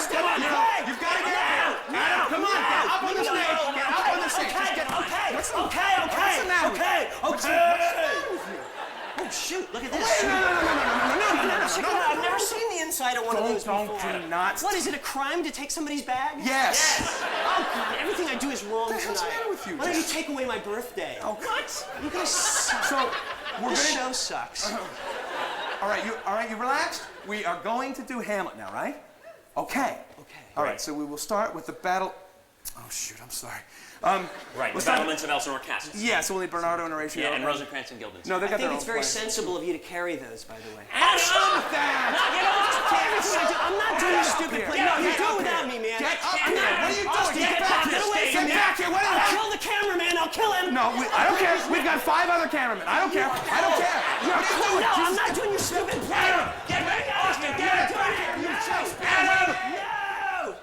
Come on, you've got to get up here. Adam, come on, get up on the stage. Get up on the stage. Just get up. What's the matter with you? What's the matter with you? Oh, shoot, look at this. Wait, no. Check it out. I've never seen the inside of one of those before. Do not. What, is it a crime to take somebody's bag? Yes. Oh, God, everything I do is wrong What the hell's the tonight. matter with you? Why don't you take away my birthday? Oh, What? You guys suck. So, we're This gonna. show sucks. All right, you relaxed? We are going to do Hamlet now, right? Okay. All right, so we will start with the battle. Oh, shoot, I'm sorry. Right, we'll the start- battlements of Elsinore Castle. Yeah, so we'll need Bernardo and Horatio. Yeah, and Rosencrantz and Guildenstern. No, they got I think their it's own very play. sensible of you to carry those, by the way. Stop that! Everything I do, I'm not doing Get this up stupid here. play. Get No, you up do it here. without me, man. Get up here! What are you doing? Austin, Get back! Get away from me. Get back here! What the I'll hell? kill the cameraman. I'll kill him. No, I don't care. We've got 5 other cameramen. I don't care. I don't care. You're What are you cool. doing? No, I'm Jesus. not doing your stupid play. Get back, Austin! Get back here! You Shakespeare. Adam! No.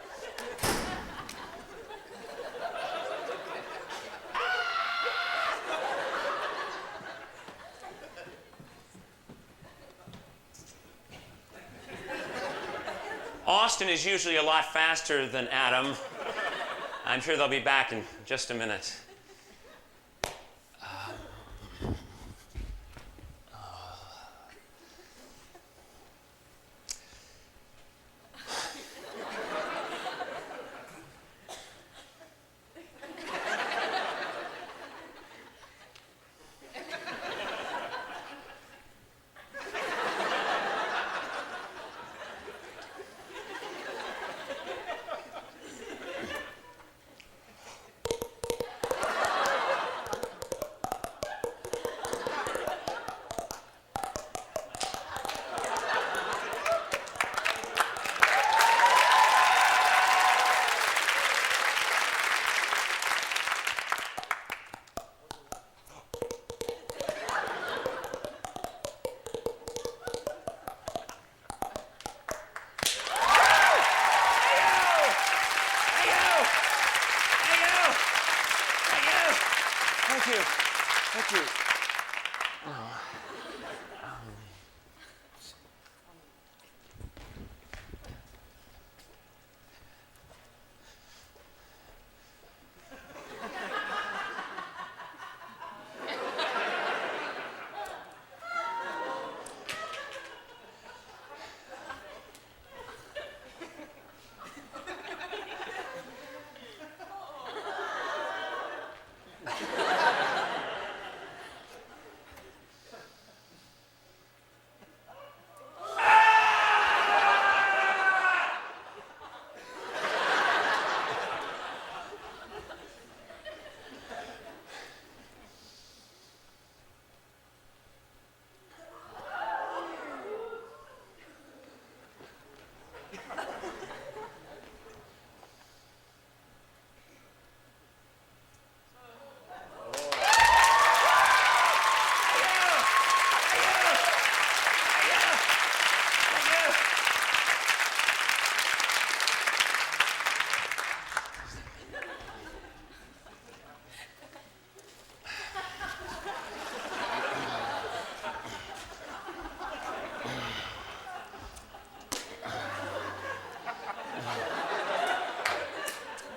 Austin is usually a lot faster than Adam. I'm sure they'll be back in just a minute. Thank you.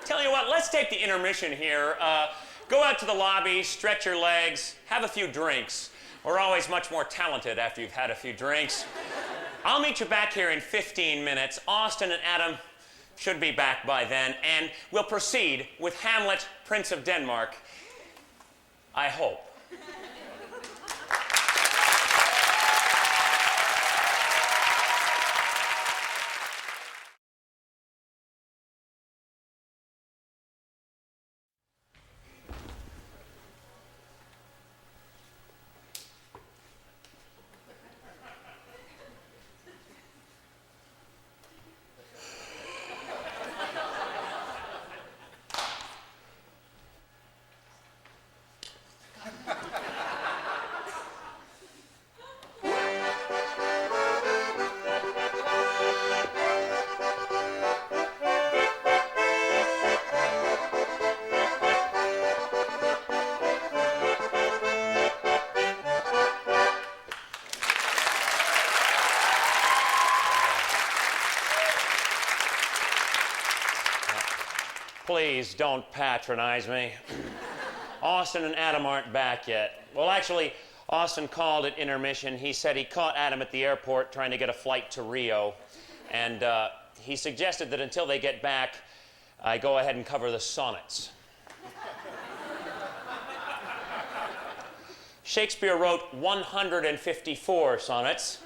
Tell you what, let's take the intermission here. Go out to the lobby, stretch your legs, have a few drinks. We're always much more talented after you've had a few drinks. I'll meet you back here in 15 minutes. Austin and Adam should be back by then, and we'll proceed with Hamlet, Prince of Denmark. I hope. please don't patronize me. Austin and Adam aren't back yet. Well, actually, Austin called at intermission. He said he caught Adam at the airport trying to get a flight to Rio. And he suggested that until they get back, I go ahead and cover the sonnets. Shakespeare wrote 154 sonnets.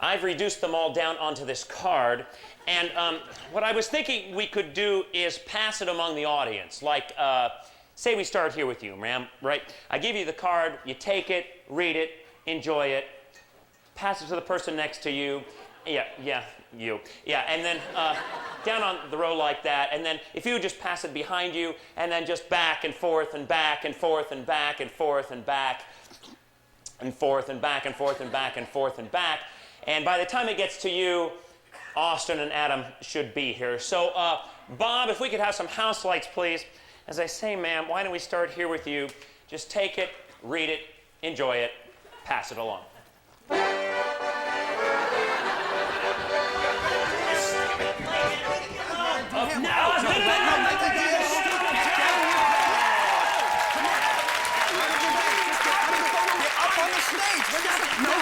I've reduced them all down onto this card. And what I was thinking we could do is pass it among the audience. Like, say we start here with you, ma'am, right? I give you the card, you take it, read it, enjoy it, pass it to the person next to you. Yeah, you. Yeah, and then down on the row like that, and then if you would just pass it behind you, and then just back and forth and back and forth and back and forth and back and forth and back and forth and back and forth and back. And by the time it gets to you, Austin and Adam should be here. So, Bob, if we could have some house lights, please. As I say, ma'am, why don't we start here with you? Just take it, read it, enjoy it, pass it along.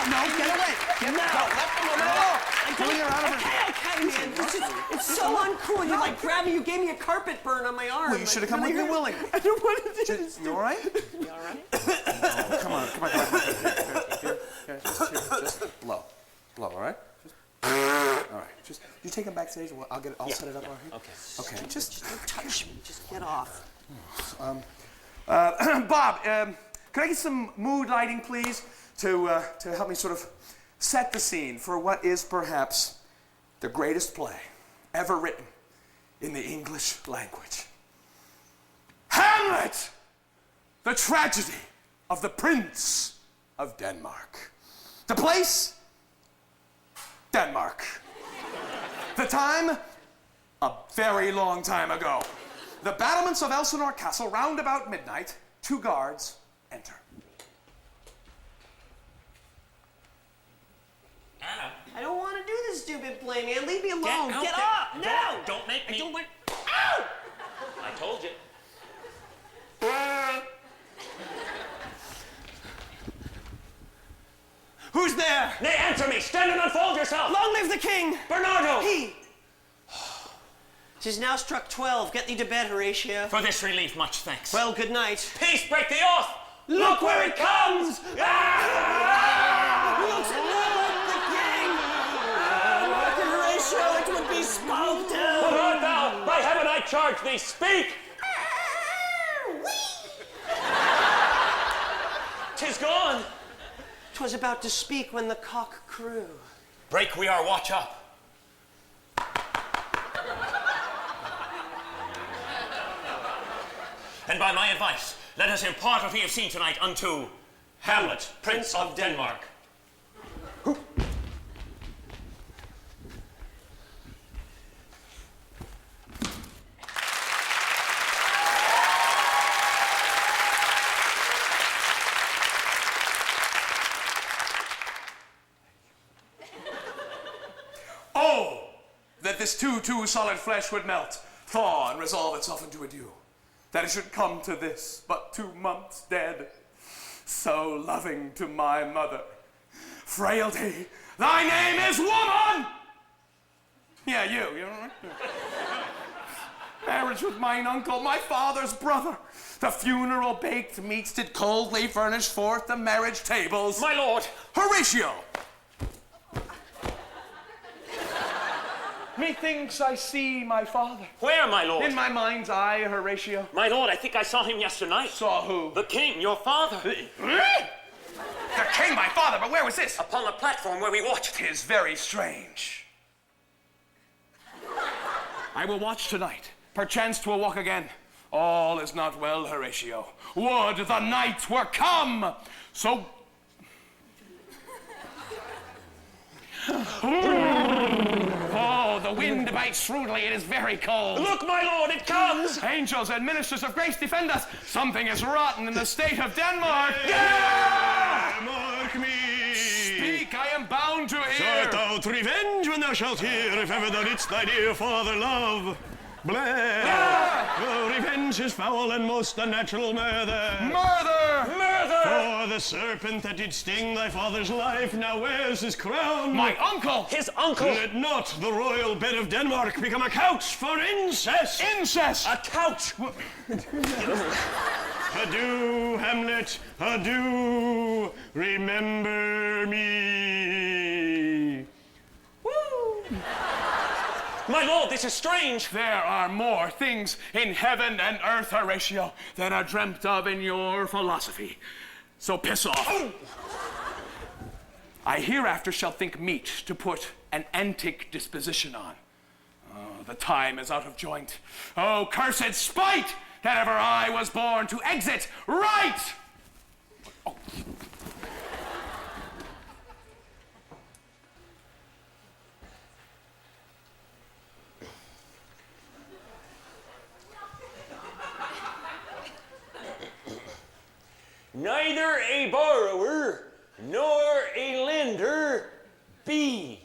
No, get away. Get Okay, man. It's so uncool. You like grabbed me. You gave me a carpet burn on my arm. Well, you should have come with me willingly. I don't want to do this. You all right? You all right? Oh, come on. Here, just blow, all right? All right, just you take him backstage. I'll set it up right here. Okay. Just Don't touch me. Just get off. Bob, could I get some mood lighting, please, to help me sort of set the scene for what is perhaps the greatest play ever written in the English language. Hamlet! The tragedy of the Prince of Denmark. The place? Denmark. The time? A very long time ago. The battlements of Elsinore Castle, round about midnight, 2 guards enter. Adam. I don't want to do this stupid play, man. Leave me alone. Get Get out up. there. No. Don't make me. I don't want. Ow! I told you. Who's there? Nay, answer me. Stand and unfold yourself. Long live the king. Bernardo. He. 'Tis now struck 12. Get thee to bed, Horatio. For this relief, much thanks. Well, good night. Peace, break the oath. Look where it comes. Ah! Look the king. Horatio, it would be spoken. What art thou? By heaven, I charge thee. Speak. 'Tis gone. 'Twas about to speak when the cock crew. Break we our watch up. And by my advice, let us impart what we have seen tonight unto Hamlet, Prince of Denmark. Oh, that this too solid flesh would melt, thaw, and resolve itself into a dew. That it should come to this, but 2 months dead, so loving to my mother. Frailty, thy name is woman! Yeah, you know, right? Marriage with mine uncle, my father's brother. The funeral baked meats did coldly furnish forth the marriage tables. My lord. Horatio! Methinks I see my father. Where, my lord? In my mind's eye, Horatio. My lord, I think I saw him yesternight. Saw who? The king, your father. The king, my father, but where was this? Upon the platform where we watched. 'Tis very strange. I will watch tonight. Perchance 'twill walk again. All is not well, Horatio. Would the night were come! So... Oh, the wind bites shrewdly. It is very cold. Look, my lord, it comes! Angels and ministers of grace defend us. Something is rotten in the state of Denmark. Mark me! Speak, I am bound to hear. Shalt thou revenge when thou shalt hear, if ever thou didst thy dear father love? Blair. Oh, revenge is foul and most unnatural murder. Murder! Murder! For the serpent that did sting thy father's life now wears his crown. My uncle! His uncle! Let not the royal bed of Denmark become a couch for incest. Incest! A couch! Adieu, Hamlet, adieu, remember me. My lord, this is strange. There are more things in heaven and earth, Horatio, than are dreamt of in your philosophy. So piss off. I hereafter shall think meet to put an antic disposition on. Oh, the time is out of joint. Oh, cursed spite that ever I was born to exit right! Oh. Neither a borrower nor a lender be.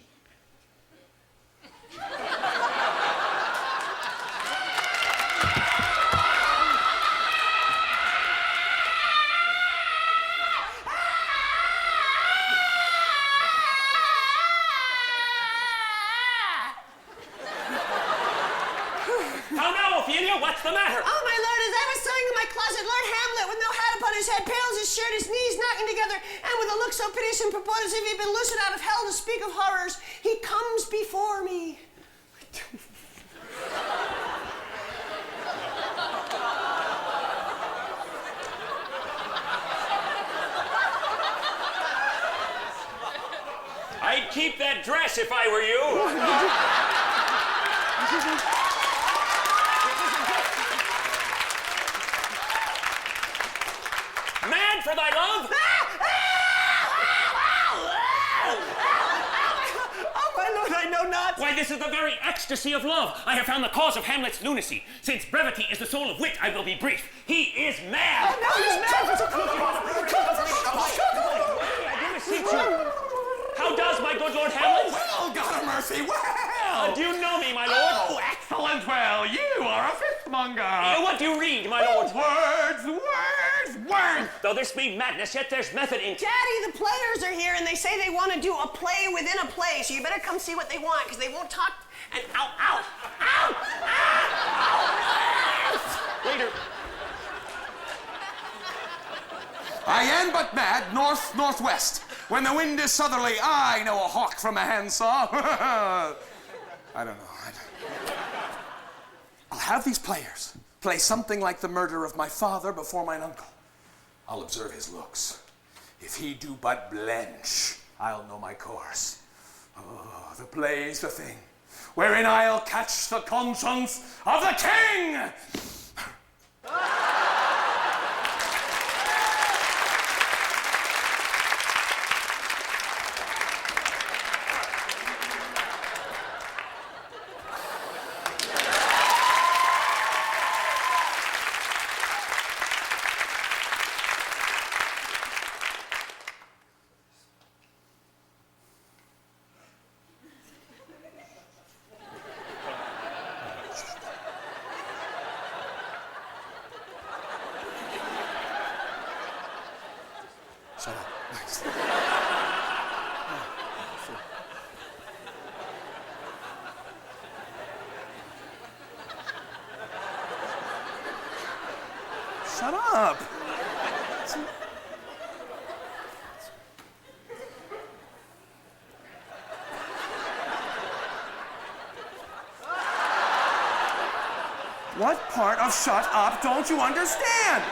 How now, Ophelia? What's the matter? Oh, my lord, as I was sewing in my closet, Lord Hamlet, with no hat upon his head, pale as his shirt, his knees knocking together, and with a look so piteous and purported as if he had been loosened out of hell to speak of horrors, he comes before me. I'd keep that dress if I were you. Man for thy love! Oh, my lord, I know not. Why, this is the very ecstasy of love. I have found the cause of Hamlet's lunacy. Since brevity is the soul of wit, I will be brief. He is mad! Oh, no, he's mad. I do beseech you. How does my good Lord Hamlet? Well, God of mercy, well! Do you know me, my lord? Oh, excellent, well, you are a fistmonger. What do you read, my lord? Words! Though this be madness, yet there's method in... Daddy, the players are here, and they say they want to do a play within a play, so you better come see what they want, because they won't talk. And ow, ow, ow, ow! Later. I am but mad, northwest. When the wind is southerly, I know a hawk from a handsaw. I don't know. I'll have these players play something like the murder of my father before mine uncle. I'll observe his looks. If he do but blench, I'll know my course. Oh, the play's the thing, wherein I'll catch the conscience of the king! Shut up. Shut up. What part of shut up don't you understand?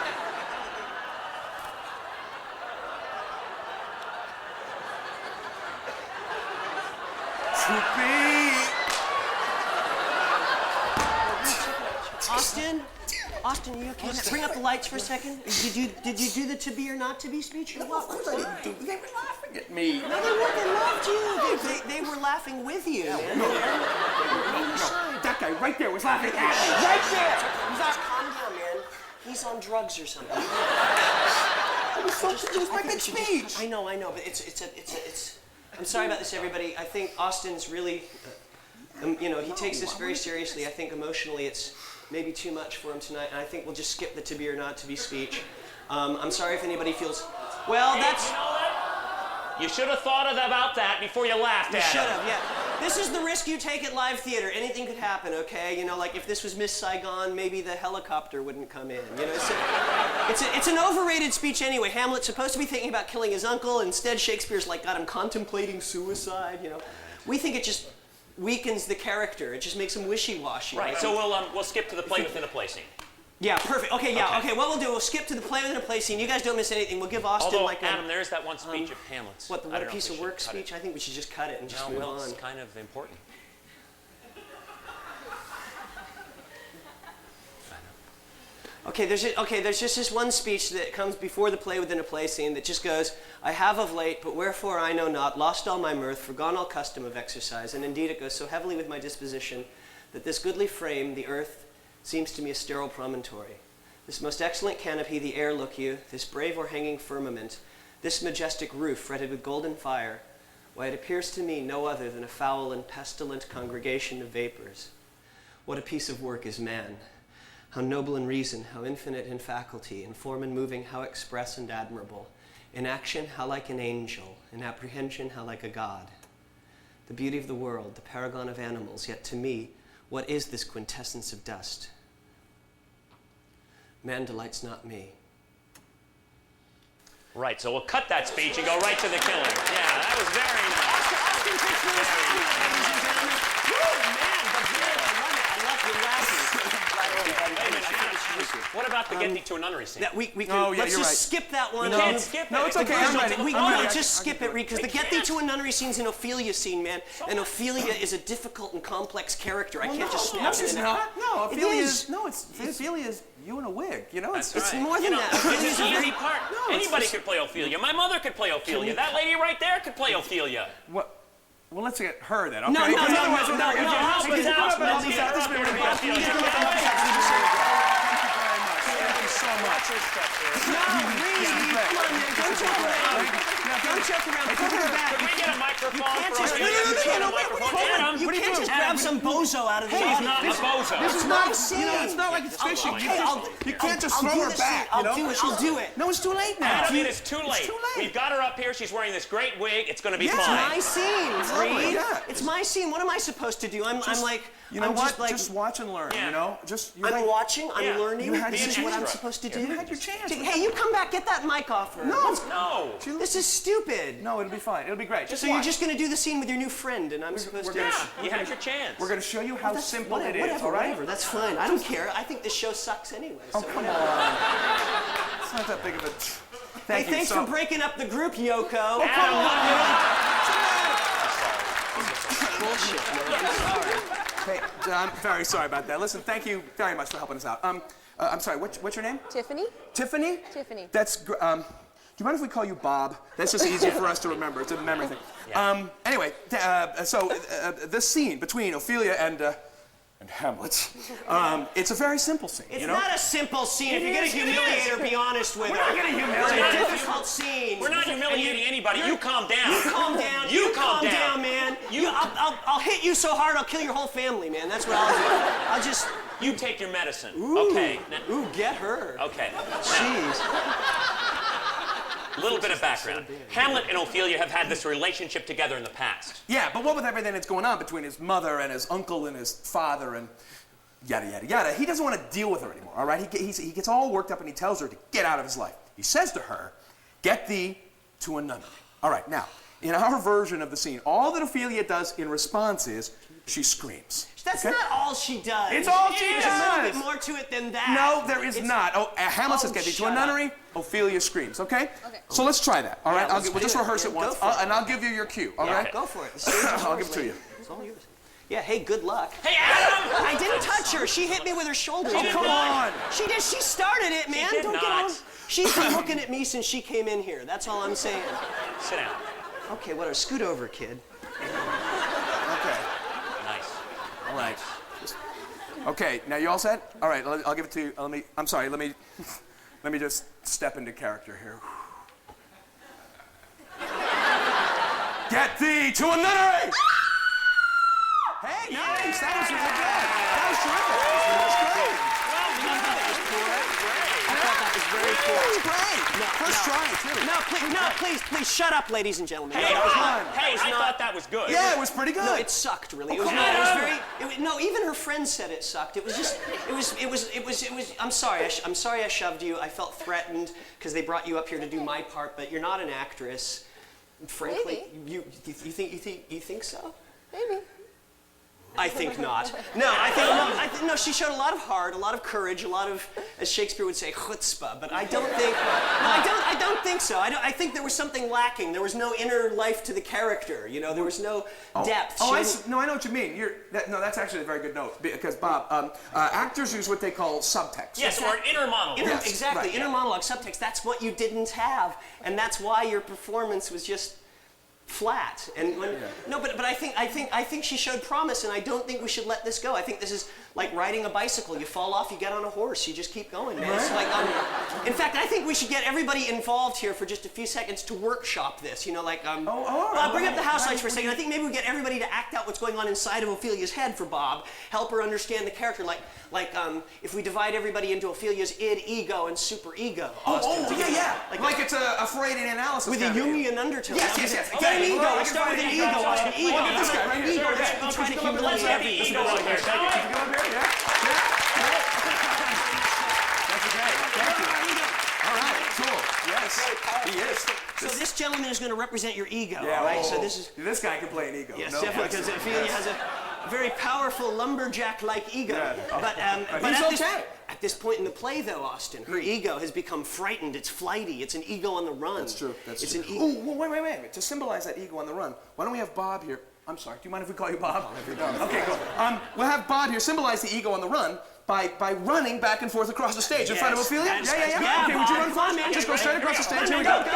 Austin, are you okay? Bring up the lights for a second. Did you do the to be or not to be speech or what? Of course I didn't do. They were laughing at me. No, they weren't. They loved you. They were laughing with you. No, that guy right there was laughing at me. Right there. Calm down, man. He's on drugs or something. It was such a disrespected speech. I know, but it's. I'm sorry about this, everybody. I think Austin's really. You know, he takes this very seriously. I think emotionally it's maybe too much for him tonight, and I think we'll just skip the to be or not to be speech. I'm sorry if anybody feels... Well, that's... You should have thought about that before you laughed at You should him. have, yeah. This is the risk you take at live theater. Anything could happen, okay? You know, like if this was Miss Saigon, maybe the helicopter wouldn't come in. You know, it's an overrated speech anyway. Hamlet's supposed to be thinking about killing his uncle. Instead, Shakespeare's like got him contemplating suicide, you know. We think it just weakens the character. It just makes him wishy-washy. Right, so we'll skip to the play within a play scene. Yeah, perfect. Okay, yeah, okay. What we'll do, we'll skip to the play within a play scene. You guys don't miss anything. We'll give Austin Although, like a... Adam, there's that one speech of Hamlet's. What, the I one don't know piece if we of work should cut speech? it. I think we should just cut it and just move on. It's kind of important. Okay, there's just this one speech that comes before the play within a play scene that just goes, I have of late, but wherefore I know not, lost all my mirth, forgone all custom of exercise, and indeed it goes so heavily with my disposition that this goodly frame, the earth, seems to me a sterile promontory. This most excellent canopy, the air, look you, this brave o'erhanging firmament, this majestic roof fretted with golden fire, why it appears to me no other than a foul and pestilent congregation of vapors. What a piece of work is man! How noble in reason, how infinite in faculty, in form and moving, how express and admirable. In action, how like an angel, in apprehension, how like a god. The beauty of the world, the paragon of animals, yet to me, what is this quintessence of dust? Man delights not me. Right, so we'll cut that speech and go right to the killing. Yeah, that was very nice. What about the getting to a nunnery scene? We can, Oh, yeah, let's you're just right. skip that one. We can't skip it. No, it's okay. I'm ready. Just skip it, Reed, because the get thee to a nunnery scene's an Ophelia scene, man. And Ophelia is a difficult and complex character. I can't just No, snap it she's in. not. No, It Ophelia is. is. No, Ophelia is you in a wig. You know, That's It's right. more than that. It's Ophelia's an a very easy part. Anybody could play Ophelia. My mother could play Ophelia. That lady right there could play Ophelia. What? Well, let's get her then. Okay? No. Because otherwise we're not no, gonna no, get- help Hey, us can you out, put up an Spencer. office? This is really Ophelia. fun. Can you put up an office? Thank you so much. No, Reed, come on, man. Don't joke around. Don't joke around. Put her back. Could we get a microphone can't for just- Ophelia? no, no, Could we get no, a no, microphone? wait, Adam, You can't just grab some bozo out of the She's audience. not a bozo. This is my not. scene. You know, it's not like it's fishing. Okay, You can't just I'll throw do her the back. scene. You know? I'll do it. I'll do it. No, it's too late now. Adam, it is too late. It's too late. We've got her up here. She's wearing this great wig. It's going to be Yeah. fine. My scene, Exactly, Reed. yeah. It's my scene. What am I supposed to do? I'm like, You know I'm what? just like, Just watch and learn. Yeah. You know, just. You I'm had- watching. I'm Yeah. learning. You had This to is be what an I'm extra. supposed to do. You had your chance. Hey, you come back. Get that mic off her. No. No. This is stupid. No, it'll be fine. It'll be great. Just So you're watch. just gonna do the scene with your new friend, and I'm supposed to. Yeah, you had your chance. We're gonna show you how That's- simple whatever, it is. Whatever, all right? whatever. That's fine. I don't care. I think this show sucks anyway. So Come whatever. on. It's not that big of a. Thank Hey, you. thanks so, for breaking up the group, Yoko. Bullshit, man. I'm sorry. Hey, I'm very sorry about that. Listen, thank you very much for helping us out. I'm sorry. What's your name? Tiffany? Tiffany. Tiffany. That's. Do you mind if we call you Bob? That's just easier for us to remember. It's a memory thing. Anyway, this scene between Ophelia and Hamlet, it's a very simple scene. It's you know? not a simple scene. If you're gonna is, it humiliate is. her, be honest with her. We're not gonna humiliate It's a her. difficult scene. We're not humiliating anybody. You calm down. You calm down. You calm down. man. I'll hit you so hard I'll kill your whole family, man. That's what I'll do. I'll just. You take your medicine. Ooh. Okay. Ooh, get her. Okay. Jeez. A little bit of background. Hamlet and Ophelia have had this relationship together in the past. Yeah, but what with everything that's going on between his mother and his uncle and his father and yada, yada, yada, he doesn't want to deal with her anymore, all right? He gets all worked up and he tells her to get out of his life. He says to her, get thee to a nunnery. All right, now, in our version of the scene, all that Ophelia does in response is she screams. That's okay? not all she does. It's all she There's a little bit does. more to it than that. No, there is It's- not. Hamlet says Oh, get thee to a shut nunnery. Ophelia screams, okay? Okay. So let's try that, all right? let's We'll just do it. rehearse it Yeah, once, go for it. and I'll give you your cue, all Yeah, right? go for it. The stage is I'll yours, give it to lady. you. It's all yours. Yeah, hey, good luck. Hey, Adam! I didn't touch her. She hit me with her shoulder. She did Come not. on. She did. She started it, man. did Don't not. get on. She's been looking at me since she came in here. That's all I'm saying. Sit down. Okay, whatever. Scoot over, kid. Okay. Nice. All right. Okay, now you all set? All right, I'll give it to you. Let me just step into character here. Get thee to a nunnery! Hey! Okay, nice. That was really good. That was terrific. That was great. Very cool. That was great. First try, too. No, please, shut up, ladies and gentlemen. Hey, No, that was not- hey, I thought that was good. Yeah, it was pretty good. No, it sucked really. It was, no, it was very. No, even her friends said it sucked. It was just. It was. I'm sorry. I'm sorry I shoved you. I felt threatened because they brought you up here to do my part, but you're not an actress. Frankly, you think so? Maybe. I think not. No, she showed a lot of heart, a lot of courage, a lot of, as Shakespeare would say, chutzpah. But I don't think. I don't think so. I think there was something lacking. There was no inner life to the character. You know, there was no depth. I know what you mean. That's actually a very good note because Bob, actors use what they call subtext. Yes, or an inner monologue. Exactly, right, inner monologue, subtext. That's what you didn't have, and that's why your performance was just flat. And no, but I think she showed promise, and I don't think we should let this go. I think this is like riding a bicycle. You fall off, you get on a horse, you just keep going, man. It's like, in fact, I think we should get everybody involved here for just a few seconds to workip this. You know, like bring up the house lights for a second. I think maybe we get everybody to act out what's going on inside of Ophelia's head for Bob. Help her understand the character. Like if we divide everybody into Ophelia's id, ego, and super ego. Yeah. Like it's a Freudian analysis. With a Jungian undertone. Yes. Get an ego. Let's start with an ego. Austin. Ego. Look at this guy right here. Ego. Okay. Let's try to humiliate Let's get the everybody. ego on here. Did you go up here? Yeah. That's okay. Thank you. All right. Cool. Yes. He is. So this gentleman is going to represent your ego. Yeah. All right. Oh, So this guy can play an ego. Yes, No definitely, because question. Ophelia has a very powerful lumberjack-like ego. Yeah. But he's okay. At this point in the play, though, Austin, her ego has become frightened. It's flighty. It's an ego on the run. That's true. It's an ego. Oh, wait. To symbolize that ego on the run, why don't we have Bob here? I'm sorry. Do you mind if we call you Bob? Okay, cool. We'll have Bob here symbolize the ego on the run by running back and forth across the stage in front of Ophelia. Yeah, Okay, would you run Bob, first? man. Just go straight across the stage. Here we go. Go. Oh,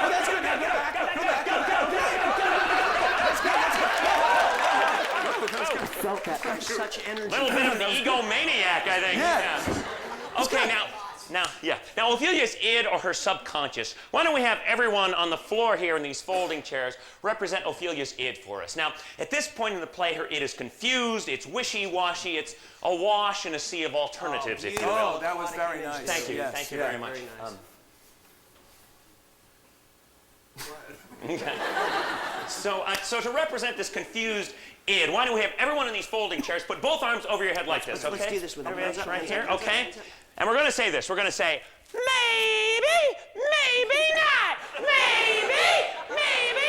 that's good. Now get back. Go back. Felt that. Such energy. Little bit of the egomaniac, I think. Yeah. Okay, now Ophelia's id or her subconscious. Why don't we have everyone on the floor here in these folding chairs represent Ophelia's id for us? Now, at this point in the play, her id is confused, it's wishy-washy, it's awash in a sea of alternatives, if you will. Oh, that was very nice. Thank you. Yes, Thank you yeah. very much. Very nice. Okay. So to represent this confused id, why don't we have everyone in these folding chairs put both arms over your head like this, okay? Let's do this with them. Everybody's Hands up, right hands here, up, hands up, okay? hands up. And we're going to say this. We're going to say, maybe not. Maybe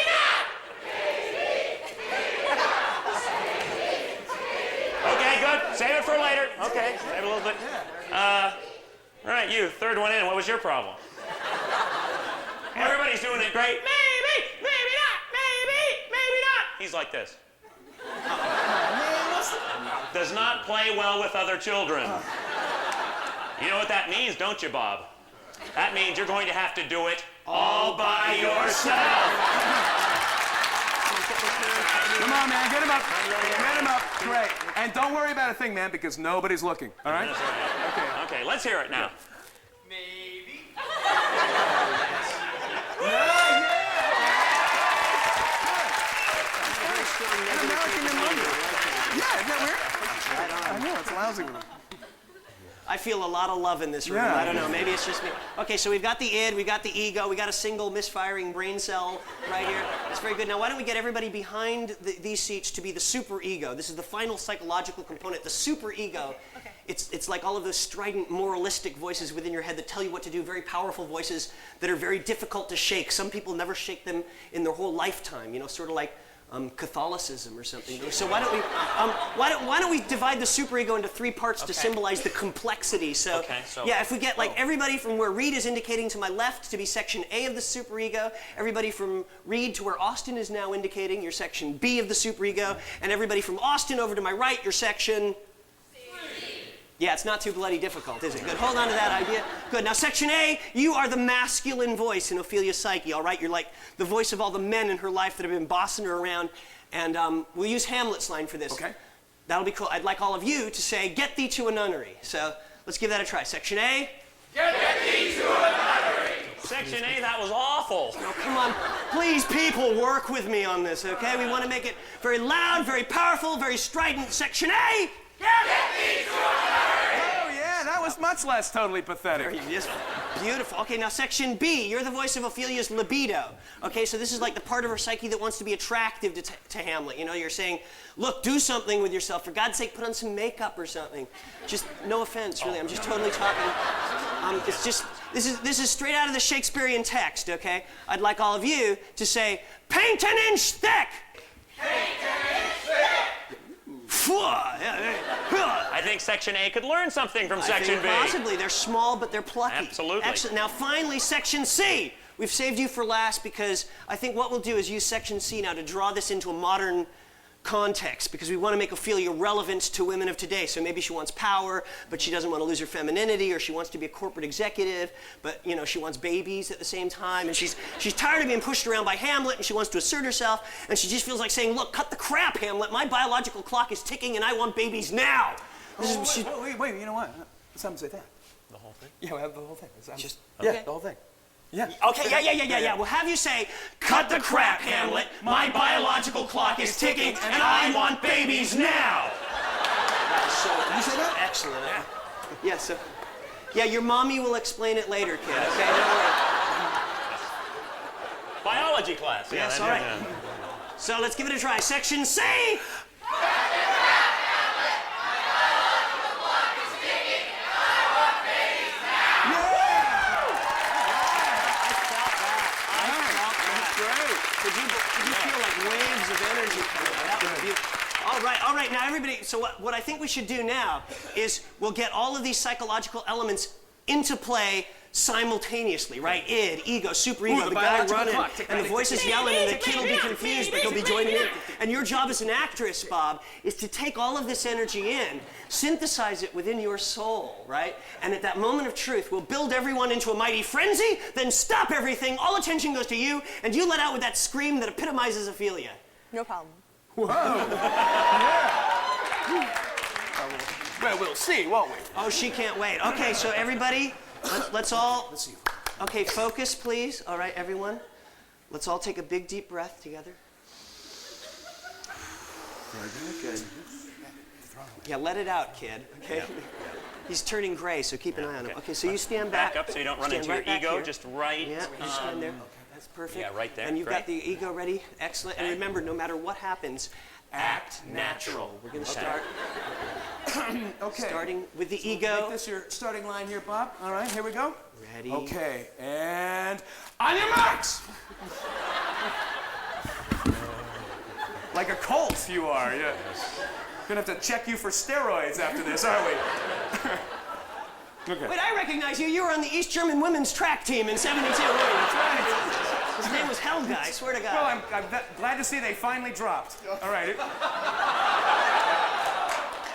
not. Okay, good. Save it for later. Okay, save it a little bit. All right, you, third one in. What was your problem? Everybody's doing it great. Maybe not. Maybe not. He's like this. Does not play well with other children. You know what that means, don't you, Bob? That means you're going to have to do it all by yourself. Come on, man. Get him up. Get him up. Great. And don't worry about a thing, man, because nobody's looking. All right? That's right. Okay, let's hear it now. Maybe. An American in London. Yeah, isn't that weird? I know, it's lousy with him. I feel a lot of love in this room. Yeah. I don't know. Maybe it's just me. Okay, so we've got the id, we got the ego, we got a single misfiring brain cell right here. That's very good. Now, why don't we get everybody behind these seats to be the super ego? This is the final psychological component. The super ego. Okay. It's like all of those strident, moralistic voices within your head that tell you what to do. Very powerful voices that are very difficult to shake. Some people never shake them in their whole lifetime. You know, sort of like Catholicism or something. So why don't we divide the superego into three parts to symbolize the complexity? So yeah, if we get like everybody from where Reed is indicating to my left to be section A of the superego, everybody from Reed to where Austin is now indicating, your section B of the superego, and everybody from Austin over to my right, your section. Yeah, it's not too bloody difficult, is it? Good. Hold on to that idea. Good. Now, section A, you are the masculine voice in Ophelia's psyche, all right? You're like the voice of all the men in her life that have been bossing her around. And we'll use Hamlet's line for this. Okay. That'll be cool. I'd like all of you to say, "Get thee to a nunnery." So let's give that a try. Section A. Get thee to a nunnery. Section A, that was awful. Oh, come on. Please, people, work with me on this, okay? We want to make it very loud, very powerful, very strident. Section A! Oh, yeah, that was much less totally pathetic. Yes, beautiful. Okay, now Section B, you're the voice of Ophelia's libido. Okay, so this is like the part of her psyche that wants to be attractive to Hamlet. You know, you're saying, look, do something with yourself. For God's sake, put on some makeup or something. Just, no offense, really. I'm just totally talking. It's just, this is straight out of the Shakespearean text, okay? I'd like all of you to say, paint an inch thick. I think Section A could learn something from Section B. Possibly. They're small, but they're plucky. Absolutely. Excellent. Now, finally, Section C. We've saved you for last because I think what we'll do is use Section C now to draw this into a modern context because we want to make Ophelia relevant to women of today. So maybe she wants power, but she doesn't want to lose her femininity, or she wants to be a corporate executive, but you know she wants babies at the same time, and she's tired of being pushed around by Hamlet, and she wants to assert herself, and she just feels like saying, "Look, cut the crap, Hamlet. My biological clock is ticking, and I want babies now." Wait, you know what? Let's say that. The whole thing? Yeah, we'll have the whole thing. Just Yeah, the whole thing. Yeah. Okay, yeah. We'll have you say, "Cut the crap, Hamlet. My biological clock is ticking, and I want babies now." So, you say that? Excellent. Yeah. So, yeah, your mommy will explain it later, kid. Okay, don't worry. Biology class. Yeah, Yes, all right. So let's give it a try. Section C. Could you feel like waves of energy coming out? That was beautiful. All right. Now, everybody, so what I think we should do now is we'll get all of these psychological elements into play simultaneously, right? Id, ego, superego, the guy running, and the voice is yelling, and the kid will be confused, but he'll be joining in. And your job as an actress, Bob, is to take all of this energy in, synthesize it within your soul, right? And at that moment of truth, we'll build everyone into a mighty frenzy, then stop everything, all attention goes to you, and you let out with that scream that epitomizes Ophelia. No problem. Well, we'll see, won't we? Oh, she can't wait. Okay, so everybody, let's all... Let's see. Okay, focus, please. All right, everyone. Let's all take a big, deep breath together. Good. Yeah, let it out, kid, okay? Yeah. He's turning gray, so keep an eye on him. Okay. Okay, so you stand back. Back up so you don't run Stand into right your back ego. here. Just right. Yeah, you stand there. That's perfect. Yeah, right there. And you've got Great. the ego ready. Excellent. And remember, no matter what happens, act natural. We're going to start Okay. starting with the Make ego. this your starting line here, Bob. All right, here we go. Ready. Okay, and on your marks. Like a colt, you are. Yeah. Gonna have to check you for steroids after this, aren't we? Okay. Wait, I recognize you. You were on the East German women's track team in '72. That's right. His name was Helga, I swear to God. Well, I'm glad to see they finally dropped. All right.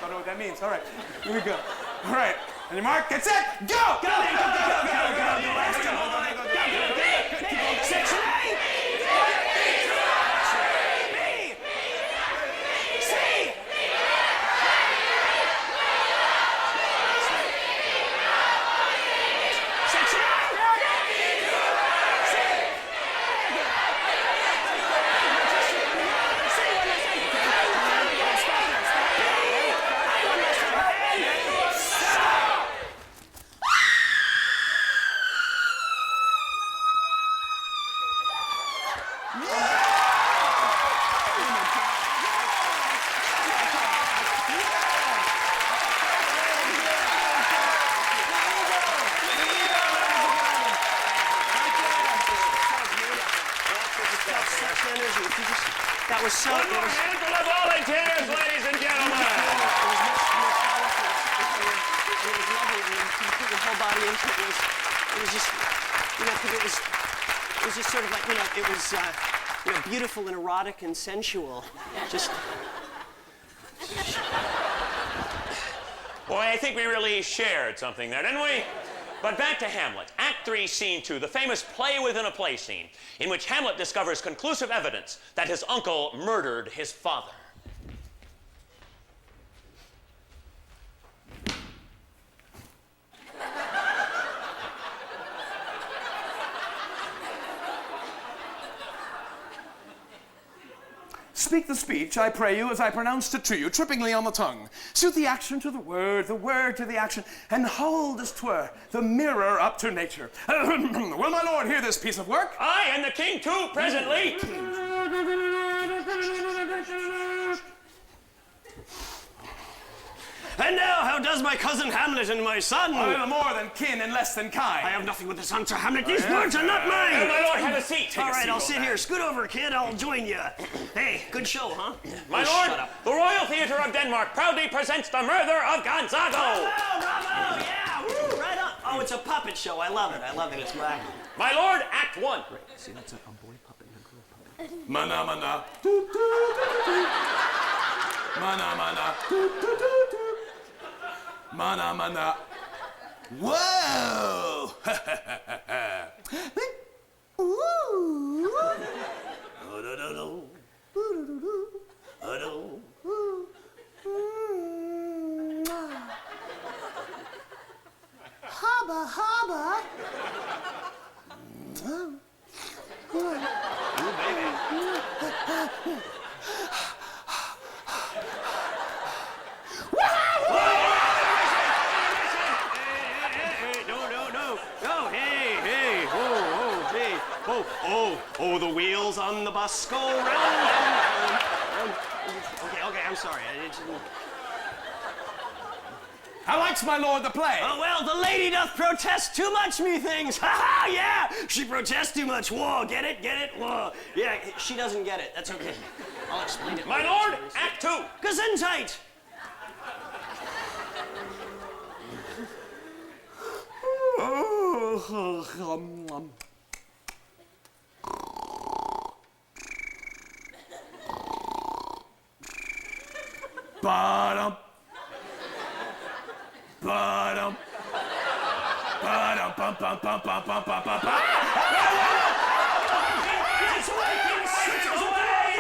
Don't know what that means. All right, here we go. All right, on your mark, get set, go! Go, man, go, go, go, go, go, go, last time. Section A. B. C. Section A. That was so. One more handful of volunteers, ladies and gentlemen. It was lovely. I mean, you put your whole body into it. It was just, you know, because it was just sort of like, you know, it was, you know, beautiful and erotic and sensual. Just. Boy, I think we really shared something there, didn't we? But back to Hamlet, Act 3, Scene 2, the famous play within a play scene, in which Hamlet discovers conclusive evidence that his uncle murdered his father. Speak the speech, I pray you, as I pronounced it to you, trippingly on the tongue. Suit the action to the word to the action, and hold as 'twere the mirror up to nature. Will my lord hear this piece of work? I and the king too, presently. And now, how does my cousin Hamlet and my son? A little more than kin and less than kind. I have nothing with the son, Sir Hamlet. These words are not mine. My lord, have a seat. All right, I'll sit here. Scoot over, kid. I'll join you. Hey, good show, huh? My Oh, lord, shut up. the Royal Theatre of Denmark proudly presents The Murder of Gonzago. Bravo, yeah, woo, right on. Oh, it's a puppet show. I love it. It's my... My lord, Act 1. See, that's a boy puppet and a girl puppet. Mana mana. Do, do, do, do. Mana mana. Do, do, do, do. Mana mana. Whoa! Ooh. Hubba hubba. Oh, the wheels on the bus go round and round. Okay, I'm sorry. How likes my lord the play? Oh, well, the lady doth protest too much, methinks. Ha ha, yeah! She protests too much. Whoa, get it? Whoa. Yeah, she doesn't get it. That's okay. I'll explain it. My lord, Act 2. Gesundheit! Bottom. Bottom. Bottom. Bum, bum, bum, bum, bum, bum, bum, bum.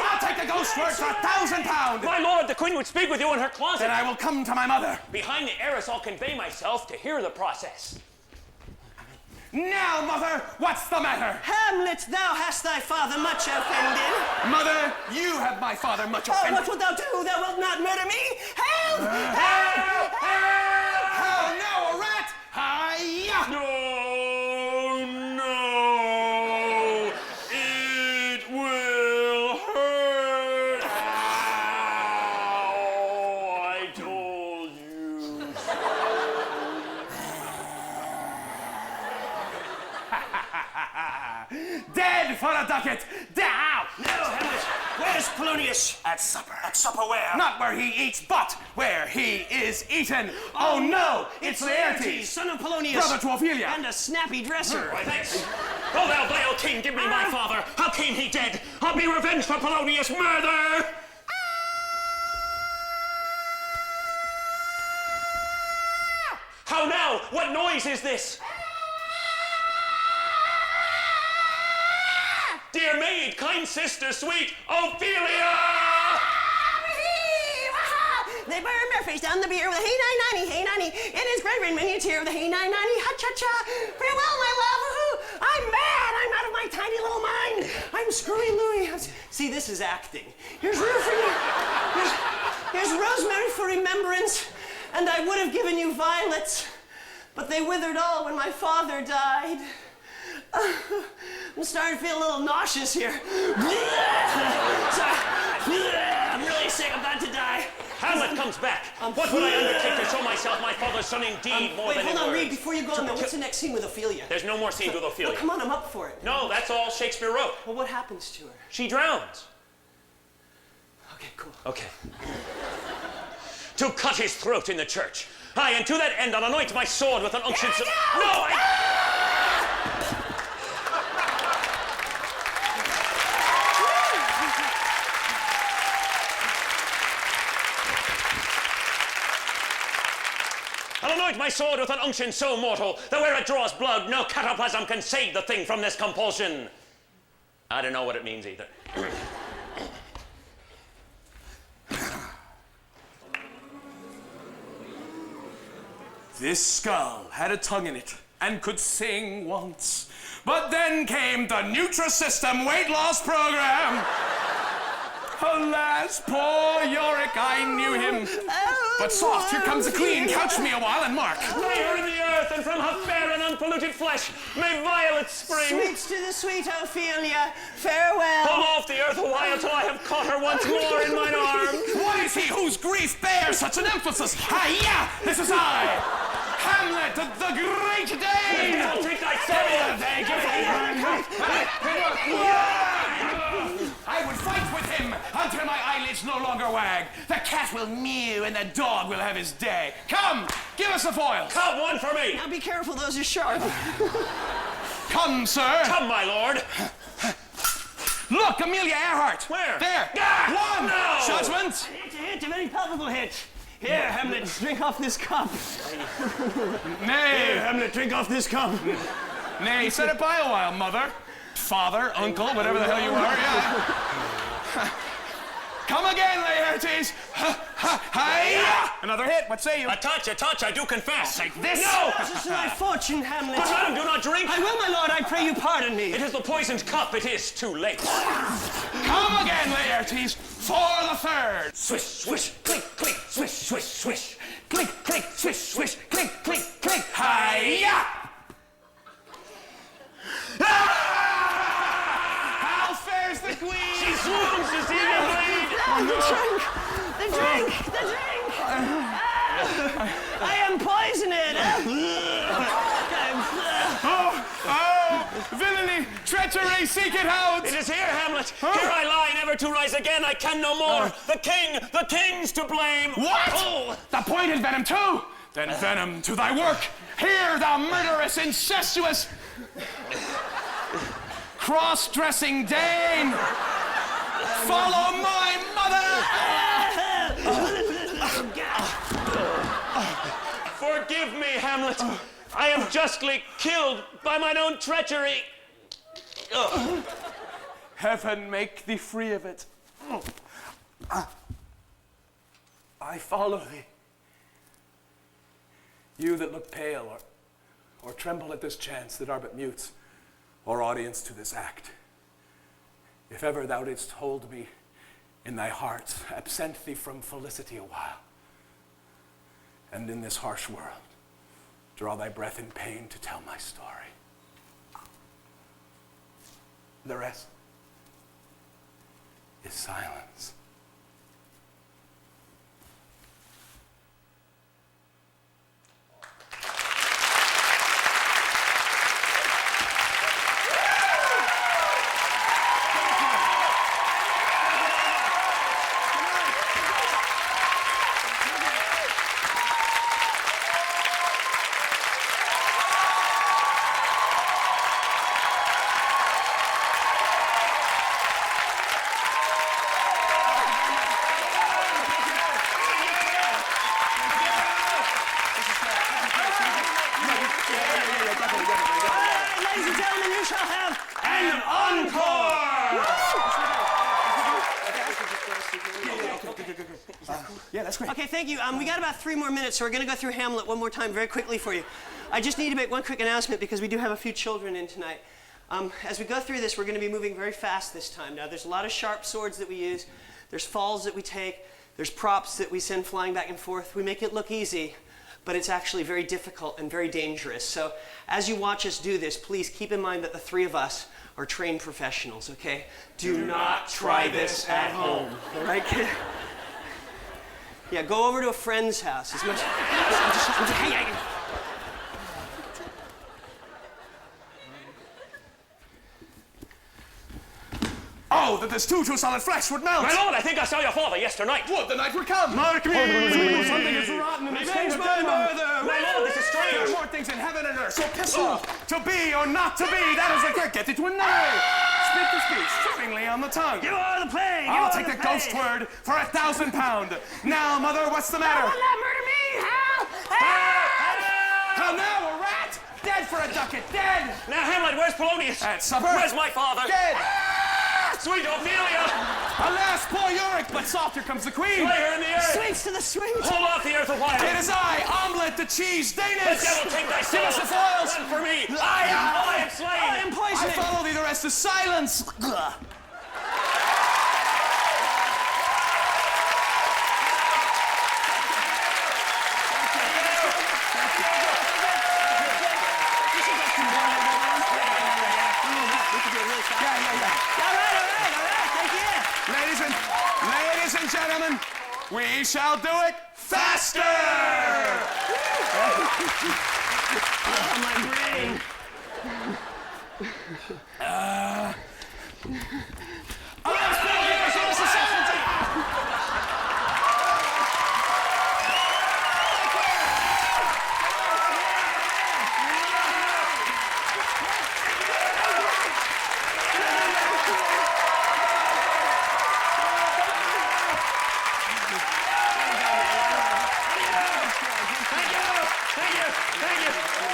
I'll take the ghost word for £1,000. My lord, the queen would speak with you in her closet. Then I will come to my mother. Behind the arras, I'll convey myself to hear the process. Now, mother, what's the matter? Hamlet, thou hast thy father much offended. Mother, you have my father much Oh, offended. what wilt thou do? Thou wilt not murder me? Help! Help! Help! How now, a rat? Hi-ya! No. It will hurt. Ow, I told you so. Dead for a ducat! Down! No, Hamlet, where's Polonius? At supper. At supper where? Not where he eats, but where he is eaten. Oh no, it's Laertes, son of Polonius. brother to Ophelia. And a snappy dresser. Why, thanks. Oh, thou vile king, give me my father. How came he dead? I'll be revenged for Polonius' murder. How now? What noise is this? Dear maid, kind sister, sweet Ophelia! They burn their face down the beer with a hey nine ninety. It is great rain many a tear with a hey nine ninety. Ha cha cha. Farewell, my love. Woohoo. I'm mad. I'm out of my tiny little mind. I'm screwy Louie. See, this is acting. Here's Rue for you. Here's rosemary for remembrance, and I would have given you violets, but they withered all when my father died. I'm starting to feel a little nauseous here. Sorry. I'm really sick. I'm about to die. Hamlet comes back. What would I undertake to show myself my father's son indeed more Wait, than in hold on, words? Reed, before you go on there, what's the next scene with Ophelia? There's no more scenes with Ophelia. Well, come on, I'm up for it. No, that's all Shakespeare wrote. Well, what happens to her? She drowns. Okay, cool. Okay. To cut his throat in the church. Aye, and to that end I'll anoint my sword with an unction so... No, I'll anoint my sword with an unction so mortal that where it draws blood, no cataplasm can save the thing from this compulsion. I don't know what it means either. This skull had a tongue in it and could sing once. But then came the Nutrisystem weight loss program. Alas, poor Yorick, I knew him. But soft, here comes the queen. Couch me a while and mark. Lay her in the earth, and from her fair and unpolluted flesh may violets spring. Sweets to the sweet Ophelia, farewell. Hold off the earth a while till I have caught her once more in mine arms. What is he whose grief bears such an emphasis? Hi-ya! This is I, Hamlet, the great Dane! I'll take thy soul! I would fight with him until my eyelids no longer wag. The cat will mew and the dog will have his day. Come, give us the foils. Come, one for me! Now be careful, those are sharp. Come, sir. Come, my lord! Look, Amelia Earhart. Where? There. Ah, One. no. Judgment. It's a hit, a very palpable hit. Here, Hamlet, drink off this cup. Nay. Hamlet, drink off this cup. Nay, set it by a while, mother. Father, uncle, whatever the hell you are, yeah. Come again, Laertes. Hi-ya! Another hit, what say you? A touch, I do confess. Like this? No! This is my fortune, Hamlet. But madam, do not drink. I will, my lord, I pray you pardon me. It is the poisoned cup, it is too late. Come again, Laertes, for the third. Swish, swish, clink, clink, swish, swish, swish. Clink, clink, swish, swish, clink, clink, clink. Hi-ya! How fares the queen? She swoons to see me bleed. The drink! I am poisoned! Oh, villainy, treachery, seek it out! It is here, Hamlet. Here I lie, never to rise again. I can no more. The king's to blame. What? Oh. The pointed venom too? Then venom to thy work. Here, thou murderous, incestuous, cross-dressing Dane! Follow my mother! Forgive me, Hamlet. I am justly killed by mine own treachery. Heaven make thee free of it. I follow thee. You that look pale or tremble at this chance that are but mutes or audience to this act. If ever thou didst hold me in thy heart, absent thee from felicity a while, and in this harsh world, draw thy breath in pain to tell my story. The rest is silence. Ladies and gentlemen, you shall have An encore! Yeah, that's great. Okay, thank you. We got about 3 more minutes, so we're going to go through Hamlet one more time very quickly for you. I just need to make one quick announcement because we do have a few children in tonight. As we go through this, we're going to be moving very fast this time. Now, there's a lot of sharp swords that we use. There's falls that we take. There's props that we send flying back and forth. We make it look easy, but it's actually very difficult and very dangerous. So as you watch us do this, please keep in mind that the 3 of us are trained professionals, okay? Do not try this at home. All right, kid? Yeah, go over to a friend's house. As much. Oh, that this too solid flesh would melt! My lord, I think I saw your father yesternight. Would the night would come! Mark me! Something is rotten in the state of my Denmark. My lord, this is There are strange. more things in heaven and earth, so piss off! To be or not to be, that is the kick. Get it to a nay! Speak the speech, trippingly on the tongue. You are the plague! I'll take the ghost word for £1,000. Now, mother, what's the matter? Murder me! Help! How now, a rat? Dead for a ducat, dead! Now, Hamlet, where's Polonius? At supper? Where's my father? Dead! Sweet Ophelia! Alas, poor Yorick, but soft, here comes the queen! Lay her in the earth! Sweets to the sweet! Hold off the earth a while! It is I, Omelette the Cheese The Danish! devil take thy soul! Give us the foils! One for me! I am slain! I am I poisoned! follow thee, the rest is silence! and gentlemen, we shall do it faster! Oh, my brain.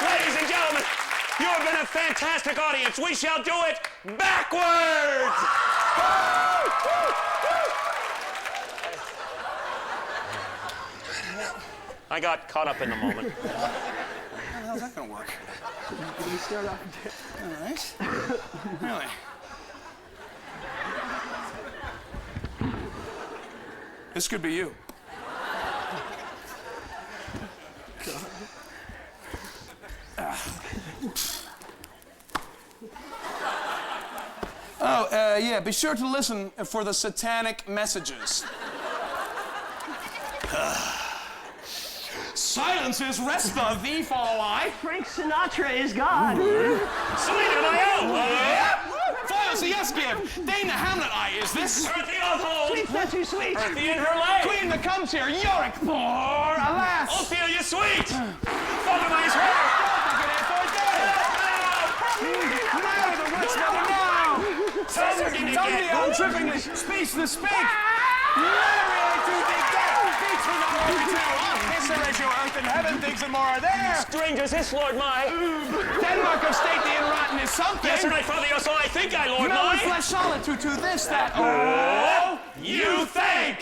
Ladies and gentlemen, you have been a fantastic audience. We shall do it backwards! I got caught up in the moment. How's that gonna work? We start off. All right. Really? This could be you. Yeah, be sure to listen for the satanic messages. Silences rest of thee, follow I. Frank Sinatra is God. Selena, my own! Foils the yes give. Dana Hamlet I is this. Earthy of hold! Sweet's not too sweet. Earthy in her lay! Queen that comes here, Yorick, poor, alas. Ophelia sweet! Fathermize her! Totally untrippingly speech the speak. Literally to the death. Speech for number 42. This ratio earth and heaven things and more are there. Strangers, his lord my. Denmark of stately and rotten is something. Yes, and I father you, so I think I lord No my. flesh solitude to this that. Oh, you think!